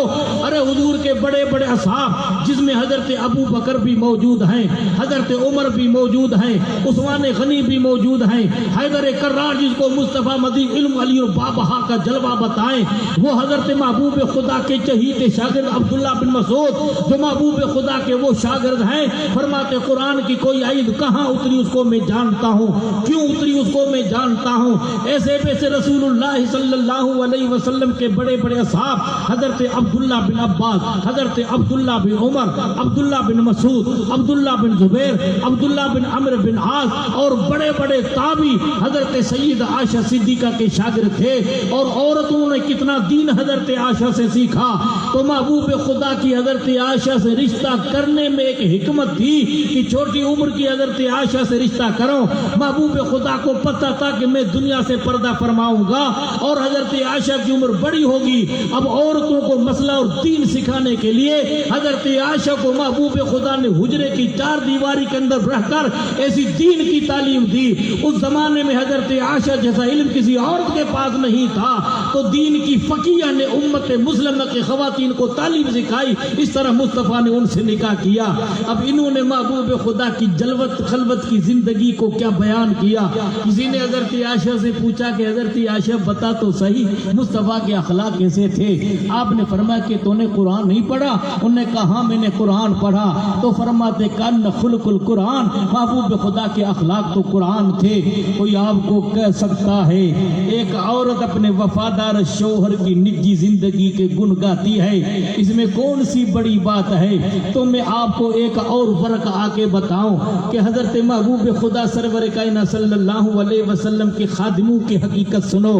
ارے حضور کے بڑے بڑے اصحاب جس میں حضرت ابو بکر بھی موجود ہیں، حضرت عمر بھی موجود ہیں، عثمان غنی بھی موجود ہیں، حیدر کرار جس کو مصطفیٰ مدی علم علی اور بابہا کا جلوہ بتائیں، وہ حضرت محبوب خدا کے چہیتے شاگرد عبداللہ بن مسعود جو محبوب خدا کے وہ شاگرد ہیں، فرماتے قرآن کی کوئی آیت کہاں اتری اس کو میں جانتا ہوں، کیوں اتری اس کو میں جانتا ہوں۔ ایسے ویسے رسول اللہ صلی اللہ علیہ وسلم کے بڑے بڑے اصحاب حضرت عبداللہ بن عباس، حضرت عبداللہ بن عمر، عبداللہ بن مسعود، عبداللہ بن زبیر، عبداللہ بن عمرو بن عاص اور بڑے بڑے تابعی حضرت سیدہ عائشہ صدیقہ کے شاگرد تھے، اور عورتوں نے کتنا دین حضرت عائشہ سے سیکھا۔ تو محبوب خدا کی حضرت عائشہ سے رشتہ کرنے میں ایک حکمت تھی کہ چھوٹی عمر کی حضرت عائشہ سے رشتہ کرو۔ محبوب خدا کو پتہ تھا کہ میں دنیا سے پردہ فرماؤں گا اور حضرت عائشہ کی عمر بڑی ہوگی، اب عورتوں کو مسئلہ اور دین سکھانے کے لیے حضرت عائشہ کو محبوب خدا نے حجرے کی 4 دیواری کے اندر رہ کر ایسی دین کی تعلیم دی۔ اس زمانے میں حضرت عائشہ جیسا علم کسی عورت کے پاس نہیں تھا، تو دین کی فقیہ نے امت مسلمہ کی خواتین کو تعلیم سکھائی، اس طرح مصطفیٰ نے ان سے نکاح کیا۔ اب انہوں نے محبوب خدا کی جلوت خلوت کی زندگی کو کیا بیان کیا۔ کسی نے حضرت عائشہ سے پوچھا کہ حضرت عائشہ بتا تو صحیح مصطفیٰ کے اخلاق کیسے تھے؟ آپ نے فرمایا کہ تو نے قرآن نہیں پڑھا؟ انہوں نے کہا میں نے قرآن پڑھا، تو فرماتے کان خلق القرآن، محبوب خدا کے اخلاق تو قرآن تھے۔ کوئی آپ کو کہہ سکتا ہے ایک عورت اپنے وفادار شوہر کی نجی زندگی کے گن گاتی ہے، اس میں کون سی بڑی بات ہے؟ تو میں آپ کو ایک اور فرق آ کے بتاؤں کہ حضرت محبوب خدا سرور کائنات صلی اللہ علیہ وسلم کے خادموں کی حقیقت سنو۔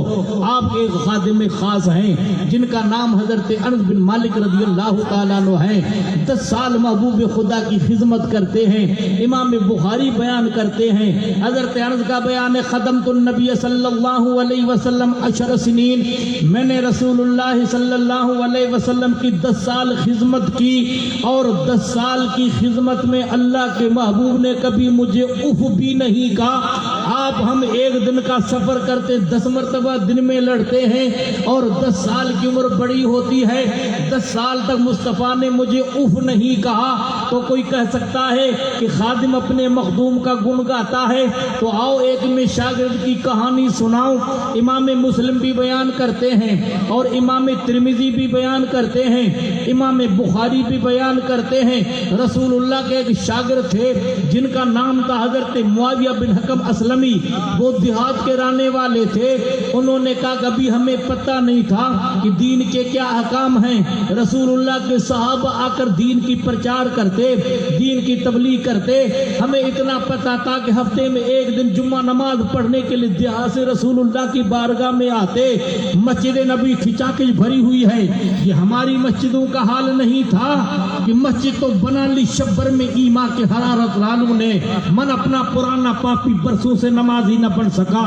آپ ایک خادم خاص ہیں جن کا نام حضرت انس بن مالک رضی اللہ تعالیٰ عنہ ہے، 10 سال محبوب خدا کی خدمت کرتے ہیں۔ امام بخاری بیان کرتے ہیں، حضرت انس کا بیان ہے خدمت النبی صلی اللہ علیہ وسلم 10 سنین، میں نے رسول اللہ صلی اللہ علیہ وسلم کی 10 سال خدمت کی، اور 10 سال کی خدمت میں اللہ کے محبوب نے کبھی مجھے اف بھی نہیں کہا۔ آپ ہم ایک دن کا سفر کرتے 10 مرتبہ دن میں لڑتے ہیں، اور 10 سال کی عمر بڑی ہوتی ہے، 10 سال تک مصطفیٰ نے مجھے اف نہیں کہا۔ تو کوئی کہہ سکتا ہے کہ خادم اپنے مخدوم کا گن گاتا ہے، تو آؤ ایک میں شاگرد کی کہانی سناؤں۔ امام مسلم بھی بیان کرتے ہیں اور امام ترمذی بھی بیان کرتے ہیں، امام بخاری بھی بیان کرتے ہیں۔ رسول اللہ کے ایک شاگرد تھے جن کا نام تھا حضرت معاویہ بن حکم اسلمی، وہ دیہات کے رہنے والے تھے۔ انہوں نے کہا کبھی ہمیں پتہ نہیں تھا کہ دین کے کیا احکام ہیں۔ رسول اللہ کے صحابہ آ کر دین کی پرچار کرتے، دین کی تبلیغ کرتے، ہمیں اتنا پتہ تھا کہ ہفتے میں ایک دن جمعہ نماز پڑھنے کے لیے دیہات سے رسول اللہ کی بارگاہ میں آتے۔ مسجد نبی کھچا کے بھری ہوئی ہے، یہ ہماری مسجدوں کا حال نہیں تھا کہ مسجد تو بنا لی شبر میں ایما کے حرارت لالوں نے، من اپنا پرانا پاپی برسوں سے نماز ہی نہ پڑھ سکا۔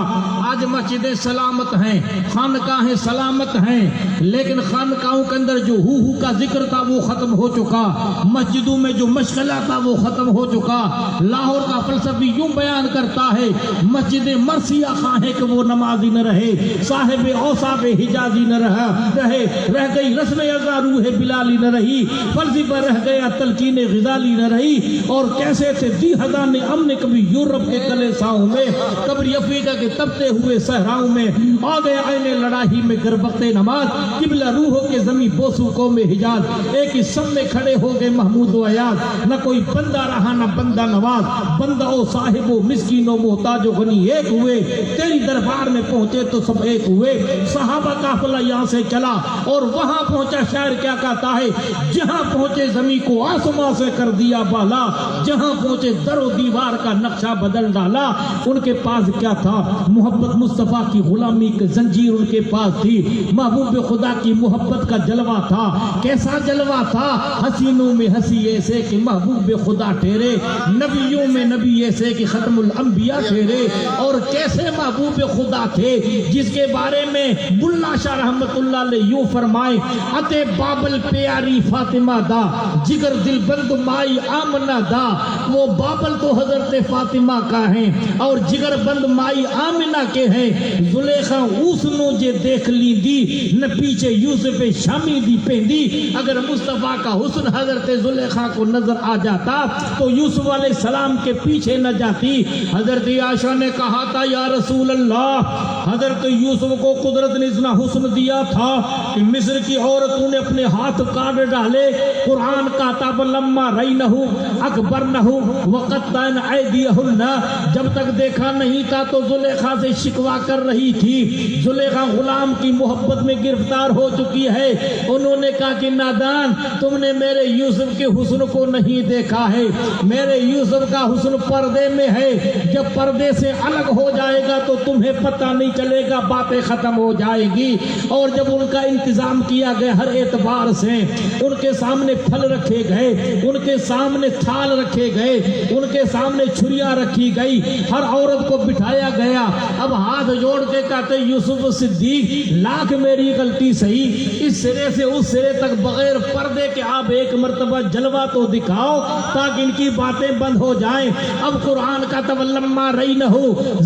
آج مسجدیں سلامت ہیں، خانقاہیں سلامت ہیں، لیکن خانقاہوں کے اندر جو ہو کا ذکر تھا وہ ختم ہو چکا، مسجدوں میں جو مشغلہ تھا وہ ختم ہو چکا۔ لاہور کا فلسفی یوں بیان کرتا ہے مسجد مرثیہ خواہیں کہ وہ نمازی نہ رہے، صاحب اوصاف حجازی نہ رہ گئی رسم ازا روح بلالی نہ رہی، فرضی پر رہ گیا تلقین غزالی نہ رہی۔ اور کیسے تھے دی ہزار نے امن کبھی یورپ کے کلیساؤں میں، کبھی افریقہ کے تپتے ہوئے صحراؤں میں، آ گئے آئینے لڑائی میں گر وقت نماز، قبلہ روحوں کے زمین بوسو قوم حجاز، ایک ہی سب میں کھڑے ہو گئے محمود و عیاض، نہ کوئی بندہ رہا نہ بندہ نواز، بندہ و صاحب و مسکین و محتاج و غنی ایک ہوئے، تیری دربار میں پہنچے تو سب ایک ہوئے۔ صحابہ قافلہ یہاں سے چلا اور وہاں پہنچا، شاعر کیا کہتا ہے، جہاں پہنچے زمین کو آسمان سے کر دیا بالا، جہاں پہنچے در و دیوار کا نقشہ بدل ڈالا۔ ان کے پاس کیا تھا؟ محبت مصطفیٰ کی غلامی کی زنجیر ان کے پاس تھی، محبوب خدا کی محبت کا جلوہ تھا۔ کیسا جلوہ تھا؟ حسینوں میں ہنسی ایسے کہ محبوب خدا ٹھہرے، نبیوں میں نبی ایسے کہ ختم الانبیاء ٹھہرے۔ اور کیسے محبوب خدا تھے جس کے بارے میں ملا شاہ رحمت اللہ علیہ یوں فرمائے، اتے بابل پیاری فاطمہ دا، جگر دل بند مائی آمنہ دا۔ وہ بابل تو حضرت فاطمہ کا ہیں اور جگر بند مائی آمنہ کے ہیں۔ زلیخا اوسنو جے دیکھ لی دی، نہ پیچھے یوسف شامی دی پہندی۔ اگر مصطفیٰ کا حسن حضرت زلیخا کو نظر آ جاتا تو یوسف علیہ السلام کے پیچھے نہ جاتی۔ حضرت عائشہ نے کہا تھا یا رسول اللہ، حضرت یوسف کو قدرت نے اتنا حسن دیا تھا کہ مصر کی عورتوں نے اپنے ہاتھ کاٹ ڈالے۔ قرآن کا تاب لما رینہ اکبرنہ وقطعن ایدیہن، جب تک دیکھا نہیں تھا تو زلیخا سے شکوا کر رہی تھی۔ زلیخا غلام کی محبت میں گرفتار ہو چکی ہے۔ انہوں نے کہا کہ نادان، تم نے میرے یوسف کے حسن کو نہیں دیکھا ہے، میرے یوسف کا حسن پردے میں ہے، جب پردے سے الگ ہو جائے گا تو تمہیں پتہ نہیں چلے گا، باتیں ختم ہو جائے گی۔ اور جب ان کا انتظام کیا گیا ہر اعتبار سے، ان کے سامنے پھل رکھے گئے، ان کے سامنے تھال رکھے گئے، ان کے سامنے چھریاں رکھی گئی، ہر عورت کو بٹھایا گیا۔ اب ہاتھ جوڑ کے کہتے یوسف صدیق، لاکھ میری غلطی صحیح، اس سرے سے اس سرے تک بغیر پردے کے آپ ایک مرتبہ جلوہ تو دکھاؤ تاکہ ان کی باتیں بند ہو جائیں۔ اب قرآن کا تولما رینہ،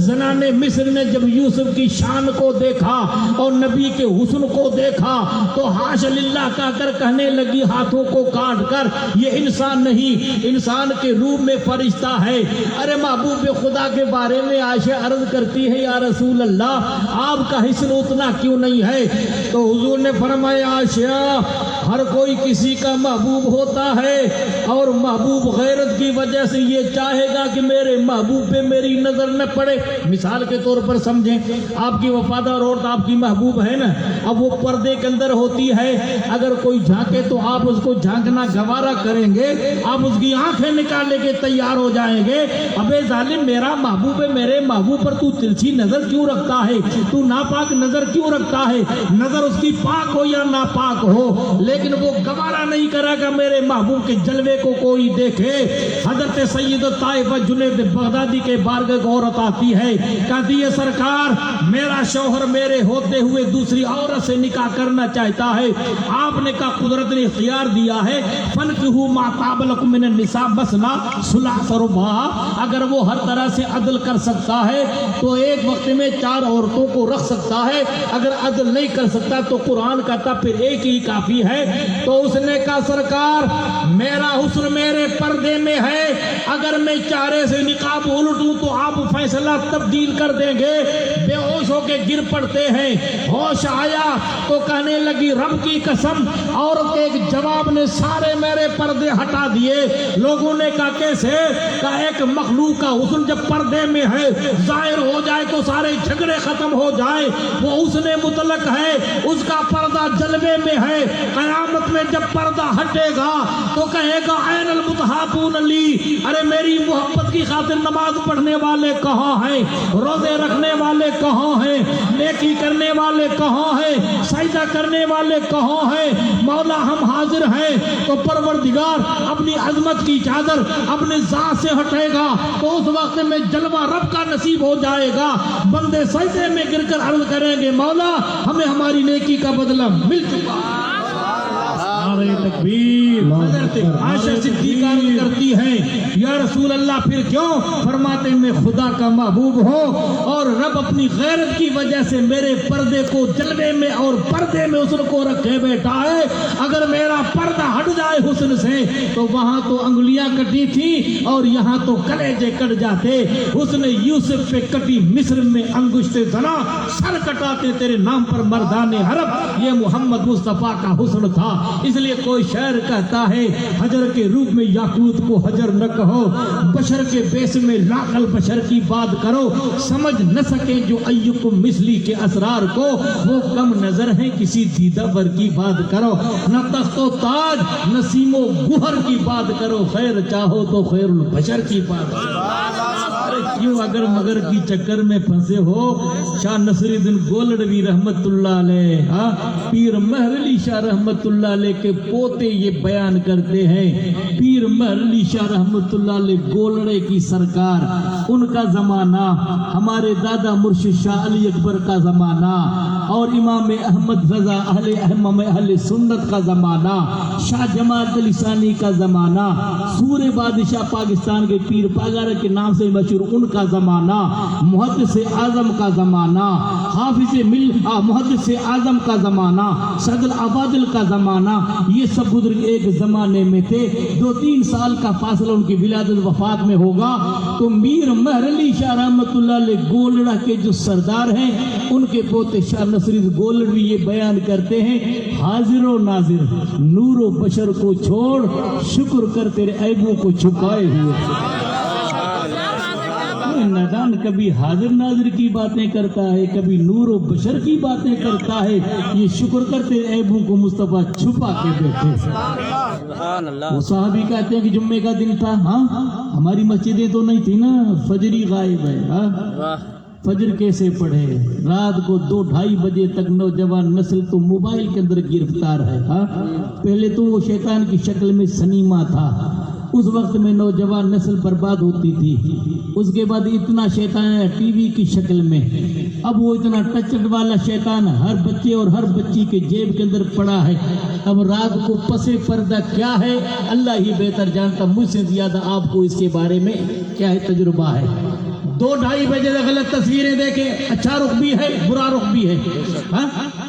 زنان مصر نے جب یوسف کی شان کو دیکھا اور نبی کے حسن کو دیکھا تو حاش للہ کہہ کر کہنے لگی ہاتھوں کو کاٹ کر، یہ انسان نہیں، انسان کے روح میں فرشتہ ہے۔ ارے محبوب خدا کے بارے میں عائشہ عرض کرتی ہے یا رسول اللہ، آپ کا حسن اتنا کیوں نہیں ہے؟ تو حضور نے فرمایا عائشہ، ہر کوئی کسی کا محبوب ہوتا ہے اور محبوب غیرت کی وجہ سے یہ چاہے گا کہ میرے محبوب پہ میری نظر نہ پڑے۔ مثال کے طور پر سمجھیں، آپ کی وفادار عورت آپ کی محبوب ہے نا، اب وہ پردے کے اندر ہوتی ہے، اگر کوئی جھانکے تو آپ اس کو جھانکنا گوارا کریں گے، آپ اس کی آنکھیں نکالنے کے تیار ہو جائیں گے۔ ابے ظالم، میرا محبوب ہے، میرے محبوب پر تو تلچھی نظر کیوں رکھتا ہے؟ تو ناپاک نظر کیوں رکھتا ہے؟ نظر اس کی پاک ہو یا ناپاک ہو، لیکن وہ گوارا نہیں کرے گا میرے محبوب کے جلوے کو کوئی دیکھے۔ حضرت سید طائفہ جنید بغدادی کے بارگاہ ایک عورت آتی ہے، کہتی ہے سرکار، میرا شوہر میرے ہوتے ہوئے دوسری عورت سے نکاح کرنا چاہتا ہے۔ آپ نے کہا قدرت نے اختیار دیا ہے، فنکحوا ما طاب لکم من النساء مثنی ثلاث ورباع، اگر وہ ہر طرح سے عدل کر سکتا ہے تو ایک وقت میں 4 عورتوں کو رکھ سکتا ہے، اگر عدل نہیں کر سکتا تو قرآن کہتا پھر ایک ہی کافی ہے۔ تو اس نے کہا سرکار میرا حسن میرے پردے میں ہے، اگر میں چہرے سے نقاب الٹوں تو آپ فیصلہ تبدیل کر دیں گے۔ بے ہوش ہو کے گر پڑتے ہیں، ہوش آیا تو کہنے لگی رب کی قسم، عورت کے ایک جواب نے سارے میرے پردے ہٹا دیے۔ لوگوں نے کہا کیسے؟ کہا ایک مخلوق کا حسن جب پردے میں ہے ظاہر ہو جائے تو سارے جھگڑے ختم ہو جائے، وہ حسن مطلق ہے، اس کا پردہ جلوے میں ہے۔ قیامت میں جب پردہ ہٹے گا تو کہے گا این المتحابون لی، ارے میری محبت کی خاطر نماز پڑھنے والے کہاں ہیں، روزے رکھنے والے کہاں ہیں، نیکی کرنے والے کہاں ہیں، سجدہ کرنے والے کہاں ہیں؟ مولا ہم حاضر ہیں۔ تو پروردگار اپنی عظمت کی چادر اپنے ذات سے ہٹے گا تو اس وقت میں جلوہ رب کا نصیب ہو جائے گا۔ بندے سجدے میں گر کر عرض کریں گے مولا ہمیں ہماری نیکی کا بدلہ مل چکا۔ نعرہ تکبیر۔ حضرت عائشہ صدیقہ کرتی ہیں یا رسول اللہ پھر کیوں؟ فرماتے میں خدا کا محبوب ہوں اور رب اپنی غیرت کی وجہ سے میرے پردے کو جلوے میں اور پردے میں حسن کو رکھے بیٹھا ہے۔ اگر میرا پردہ ہٹ جائے حسن سے تو وہاں تو انگلیاں کٹی تھی اور یہاں تو کلیجے کٹ جاتے۔ حسن یوسف پہ کٹی مصر میں انگشت زنا، سر کٹاتے تیرے نام پر مردان حرب۔ یہ محمد مصطفیٰ کا حسن تھا۔ اس لیے کوئی شاعر کہتا ہے حجر کے روپ میں یاقوت کو حجر نہ کہو، بشر کے بیس میں لاقل بشر کی بات کرو، سمجھ نہ سکے جو ایکم مثلی کے اسرار کو، وہ کم نظر ہیں کسی دیدہ ور کی بات کرو، نہ تخت و تاج نہ سیم و گوہر کی بات کرو، خیر چاہو تو خیر البشر کی بات کرو۔ کیوں اگر مگر کی چکر میں پھنسے ہو؟ شاہ نصر الدین گولڑوی رحمت اللہ علیہ، پیر مہر علی شاہ رحمت اللہ علیہ کے پوتے یہ بیان کرتے ہیں، پیر مہر علی شاہ رحمت اللہ علیہ گولڑے کی سرکار، ان کا زمانہ، ہمارے دادا مرشد شاہ علی اکبر کا زمانہ، اور امام احمد رضا اہل سنت کا زمانہ، شاہ جماعت علی ثانی کا زمانہ، سور بادشاہ پاکستان کے پیر پاگارہ کے نام سے مشہور ان کا زمانہ، محدث اعظم کا زمانہ، محدث اعظم کا زمانہ، صدر عبادل کا زمانہ، یہ سب بزرگ ایک زمانے میں تھے۔ 2-3 سال کا فاصلہ ان کی ولادت وفات میں ہوگا۔ تو میر مہر علی شاہ رحمت اللہ علیہ گولڑا کے جو سردار ہیں ان کے پوتے شاہ نصر گولڑوی یہ بیان کرتے ہیں، حاضر و ناظر نور و بشر کو چھوڑ، شکر کر تیرے عیبوں کو چھپائے ہوئے۔ نادان کبھی حاضر ناظر کی باتیں کرتا ہے، کبھی نور و بشر کی باتیں کرتا ہے، یہ شکر کرتے عیبوں کو مصطفیٰ چھپا کے بیٹھے۔ وہ صحابی کہتے ہیں کہ جمعے کا دن تھا، ہاں ہماری مسجدیں تو نہیں تھی نا، فجری غائب ہے، فجر کیسے پڑھے؟ رات کو 2-2:30 بجے تک نوجوان نسل تو موبائل کے اندر گرفتار ہے۔ پہلے تو وہ شیطان کی شکل میں سنیما تھا، اس وقت میں نوجوان نسل برباد ہوتی تھی، اس کے بعد اتنا شیطان ہے ٹی وی کی شکل میں، اب وہ اتنا ٹچڈ والا شیطان ہر بچے اور ہر بچی کے جیب کے اندر پڑا ہے۔ اب رات کو پس پردہ کیا ہے اللہ ہی بہتر جانتا، مجھ سے زیادہ آپ کو اس کے بارے میں کیا ہے تجربہ ہے۔ 2-2:30 بجے غلط تصویریں دیکھیں، اچھا رخ بھی ہے برا رخ بھی ہے،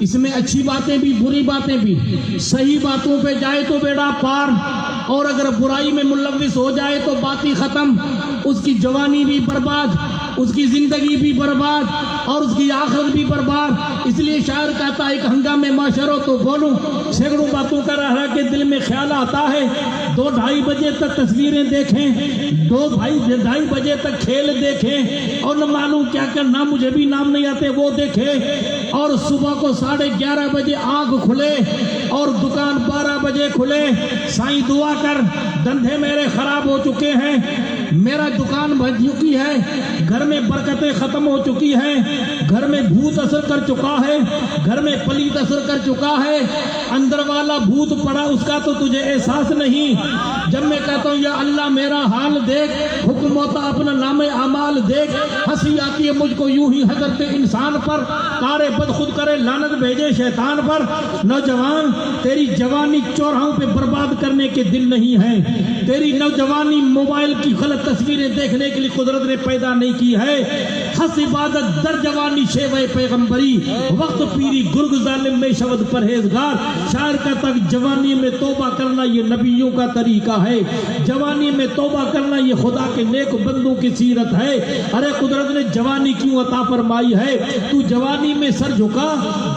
اس میں اچھی باتیں بھی بری باتیں بھی، صحیح باتوں پہ جائے تو بیڑا پار، اور اگر برائی میں ملوث ہو جائے تو بات ہی ختم، اس کی جوانی بھی برباد، اس کی زندگی بھی برباد اور اس کی آخرت بھی برباد۔ اس لیے شاعر کہتا ہے ایک ہنگامے معاشروں تو بولوں، سینکڑوں باتوں کا رہ کے دل میں خیال آتا ہے، 2-2:30 بجے تک تصویریں دیکھیں، 2-2:30 بجے تک کھیل دیکھیں، اور نہ معلوم کیا کرنا، مجھے بھی نام نہیں آتے وہ دیکھیں، اور صبح کو 11:30 بجے آنکھ کھلے اور دکان 12 بجے کھلے۔ سائیں دعا کر، دندھے میرے خراب ہو چکے ہیں، میرا دکان بھر چکی ہے، گھر میں برکتیں ختم ہو چکی ہیں، گھر میں بھوت اثر کر چکا ہے، گھر میں پلیت اثر کر چکا ہے، اندر والا بھوت پڑا اس کا تو تجھے احساس نہیں۔ جب میں کہتا ہوں یا اللہ میرا حال دیکھ، حکم ہوتا اپنا نام اعمال دیکھ، ہنسی آتی ہے مجھ کو یوں ہی حضرت انسان پر، کارے بد خود کرے لعنت بھیجے شیطان پر۔ نوجوان تیری جوانی چوراہوں پہ برباد کرنے کے دل نہیں ہے، تیری نوجوانی موبائل کی غلط تصویریں دیکھنے کے لیے قدرت نے پیدا نہیں کی ہے. ہس عبادت در جوانی شیوہ پیغمبری وقت پیری گرگ ظالم میں شود پرہیزگار. شاعر کا تک جوانی میں توبہ کرنا یہ نبیوں کا طریقہ ہے. جوانی میں توبہ کرنا یہ خدا کے نیک بندوں کی سیرت ہے. ارے قدرت نے جوانی کیوں عطا فرمائی ہے؟ تو جوانی میں سر جھکا.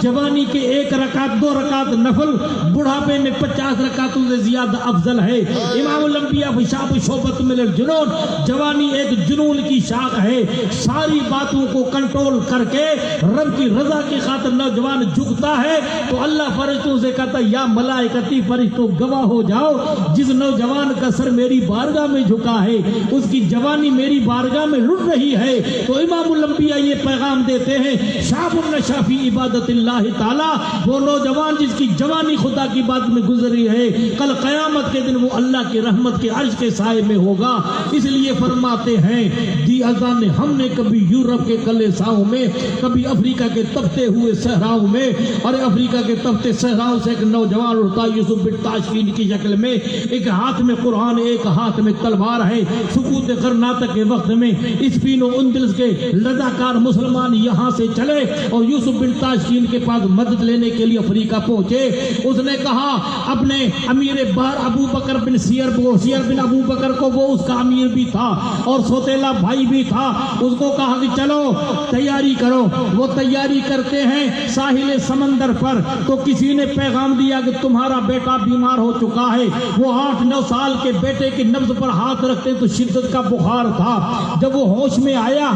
جوانی کے 1 رکعت 2 رکعت نفل بڑھاپے میں 50 رکعتوں سے زیادہ افضل ہے. امام الانبیاء شاب شعبت من الجنون. جوانی ایک جنون کی شاخ ہے. ساری باتوں کو کنٹرول کر کے رب کی رضا کی خاطر نوجوان جھکتا ہے تو اللہ فرشتوں سے کہتا یا ملائکتی فرشتوں گواہ ہو جاؤ جس نوجوان کا سر میری بارگاہ میں جھکا ہے اس کی جوانی میری بارگاہ میں لٹ رہی ہے. تو امام الانبیاء یہ پیغام دیتے ہیں شاب النشا فی عبادت اللہ تعالی، وہ نوجوان جس کی جوانی خدا کی بات میں گزری ہے کل قیامت کے دن وہ اللہ کی رحمت کے عرش کے سائے میں ہوگا. اس لیے فرماتے ہیں دی اذان نے ہم نے کبھی یورپ کے کلیساؤں میں کبھی افریقہ کے تپتے ہوئے صحراؤں میں اور افریقہ کے تپتے صحراؤں سے ایک نوجوان اٹھتا یوسف بن تاشفین کی شکل میں، ایک ہاتھ میں قرآن ایک ہاتھ میں تلوار ہے. سکوت کرناٹک کے وقت میں اسپین و اندلس کے رضاکار مسلمان یہاں سے چلے اور یوسف بن تاشفین کے پاس مدد لینے کے لیے افریقہ پہنچے. اس نے کہا اپنے امیر بحر ابو بکر بن سیر بن ابو بکر کو، وہ اس کا امیر بھی تھا اور سوتیلا بھائی بھی تھا، اس کو کہا کہ چلو تیاری کرو. وہ تیاری کرتے ہیں ساحل سمندر پر تو کسی نے پیغام دیا کہ تمہارا بیٹا بیمار ہو چکا ہے. وہ 8-9 سال کے بیٹے کی نبض پر ہاتھ رکھتے تو شدت کا بخار تھا. جب وہ ہوش میں آیا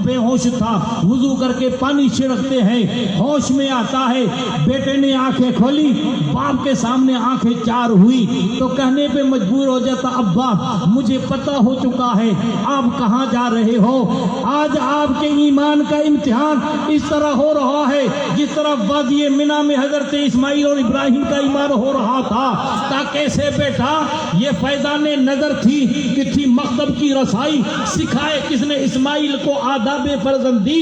بے ہوش تھا، وضو کر کے پانی چھڑکتے ہیں، ہوش میں آتا ہے. بیٹے نے آنکھیں کھولی، باپ کے سامنے آنکھیں 4 ہوئی تو کہنے پہ مجبور ہو جاتا ابا مجھے پتا ہو چکا ہے آپ کہاں جا رہے ہو. آج آپ کے ایمان کا امتحان اس طرح ہو رہا ہے جس طرح وادی منی میں حضرت اسماعیل اور ابراہیم کا ایمان ہو رہا تھا. تا کیسے بیٹا؟ یہ فیضان نظر تھی کہ تھی مکتب کی رسائی، سکھائے کس نے اسماعیل کو آداب فرزندی.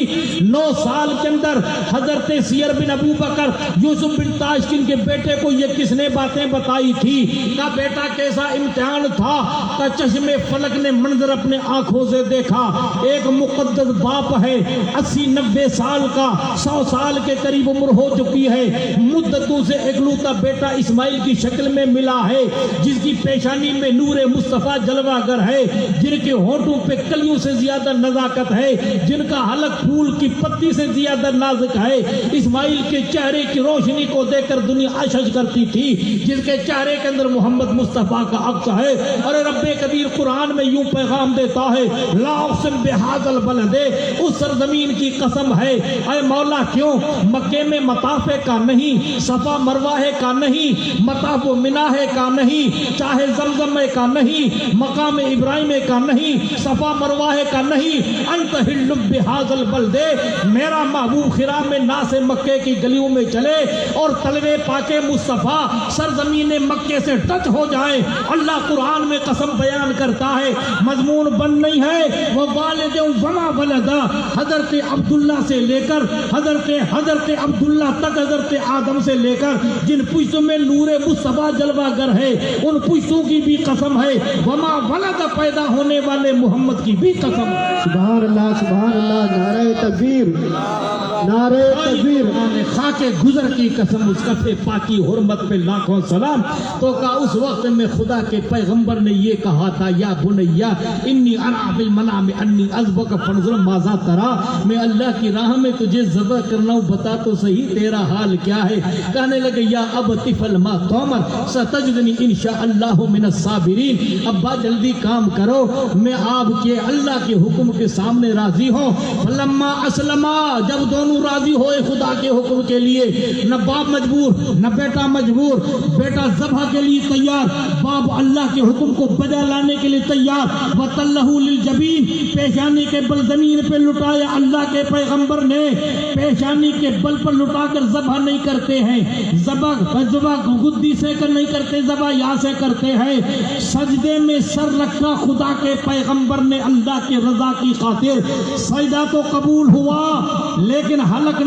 9 سال کے اندر حضرت سیر بن ابو بکر یوسف بن تاشفین کے بیٹے کو یہ کس نے باتیں بتائی تھی؟ کا بیٹا کیسا امتحان تھا؟ کا چشم فلک نے منظر اپنے آنکھوں سے دیکھا. ایک مقدس باپ ہے 80-90 سال کا، 100 سال کے قریب عمر ہو چکی ہے، مدتوں سے اکلوتا بیٹا اسماعیل کی شکل میں ملا ہے جس کی پیشانی میں نور مصطفیٰ جلوہ گر ہے، جن کے ہونٹوں پہ کلیوں سے زیادہ نزاکت ہے، جن کا حلق پھول کی پتی سے زیادہ نازک ہے. اسماعیل کے چہرے کی روشنی کو دیکھ کر دنیا اشش کرتی تھی جس کے چہرے کے اندر محمد مصطفیٰ کا عکس ہے. اور رب کبیر قرآن میں یوں پیغام دیتا ہے لا اقسم بہذا البلد، اس سرزمین کی قسم ہے اے مولا کیوں؟ مکے میں مطاف کا نہیں، صفا مروہ کا نہیں، مطاف و منی کا نہیں، چاہے زمزم کا نہیں، مقام ابراہیم کا نہیں، صفا مروہ کا نہیں. انت حل بہذا البلد، میرا محبوب خرام میں ناس مکے کی گلیوں میں چلے اور تلوے پاک مصطفیٰ سرزمین مکے سے ٹچ ہو جائے. اللہ قرآن میں قسم بیان کرتا ہے، مضمون بند نہیں ہے. وہ والد وما ولدا، حضرت عبداللہ سے لے کر حضرت عبداللہ تک، حضرت آدم سے لے کر جن پشتوں میں نور مصطفیٰ جلوہ گر ہے ان پشتوں کی بھی قسم ہے. وما ولد، پیدا ہونے والے محمد کی بھی قسم. سبحان اللہ سبحان اللہ، نعرہ تکبیر نعرہ تکبیر. خاک گزر کی قسم، اس کفے پاکی حرمت پہ لاکھوں سلام. تو کا اس وقت میں خدا کے پیغمبر نے یہ کہا تھا یا بنیا انی ارا بالمنام انی اذبک فانظر ماذا ترا، میں اللہ کی راہ میں تجھے ذبح کرنا ہوں، بتا تو صحیح تیرا حال کیا ہے. کہنے لگے یا اب تفل ما تومر ستجدنی انشاءاللہ من الصابرین. ابا جلدی کام کرو، میں آپ کے اللہ کے حکم کے سامنے راضی ہوں. فلما اسلما، جب دونوں راضی ہوئے خدا کے حکم کے لیے، نہ باپ مجبور نہ بیٹا مجبور، بیٹا ذبح کے لیے تیار، باپ اللہ کے حکم کو بجا لانے کے لیے تیار. وَتَلَّهُ لِلْجَبِينِ، پیشانی کے بل زمین پہ لٹایا. اللہ کے پیغمبر نے پیشانی کے بل پر لٹا کر ذبح نہیں کرتے ہیں، ذبح گدی سے کر نہیں کرتے، ذبح یہاں سے کرتے ہیں. سجدے میں سر رکھا خدا کے پیغمبر نے اللہ کے رضا کی خاطر. سجدہ تو قبول ہوا لیکن حلق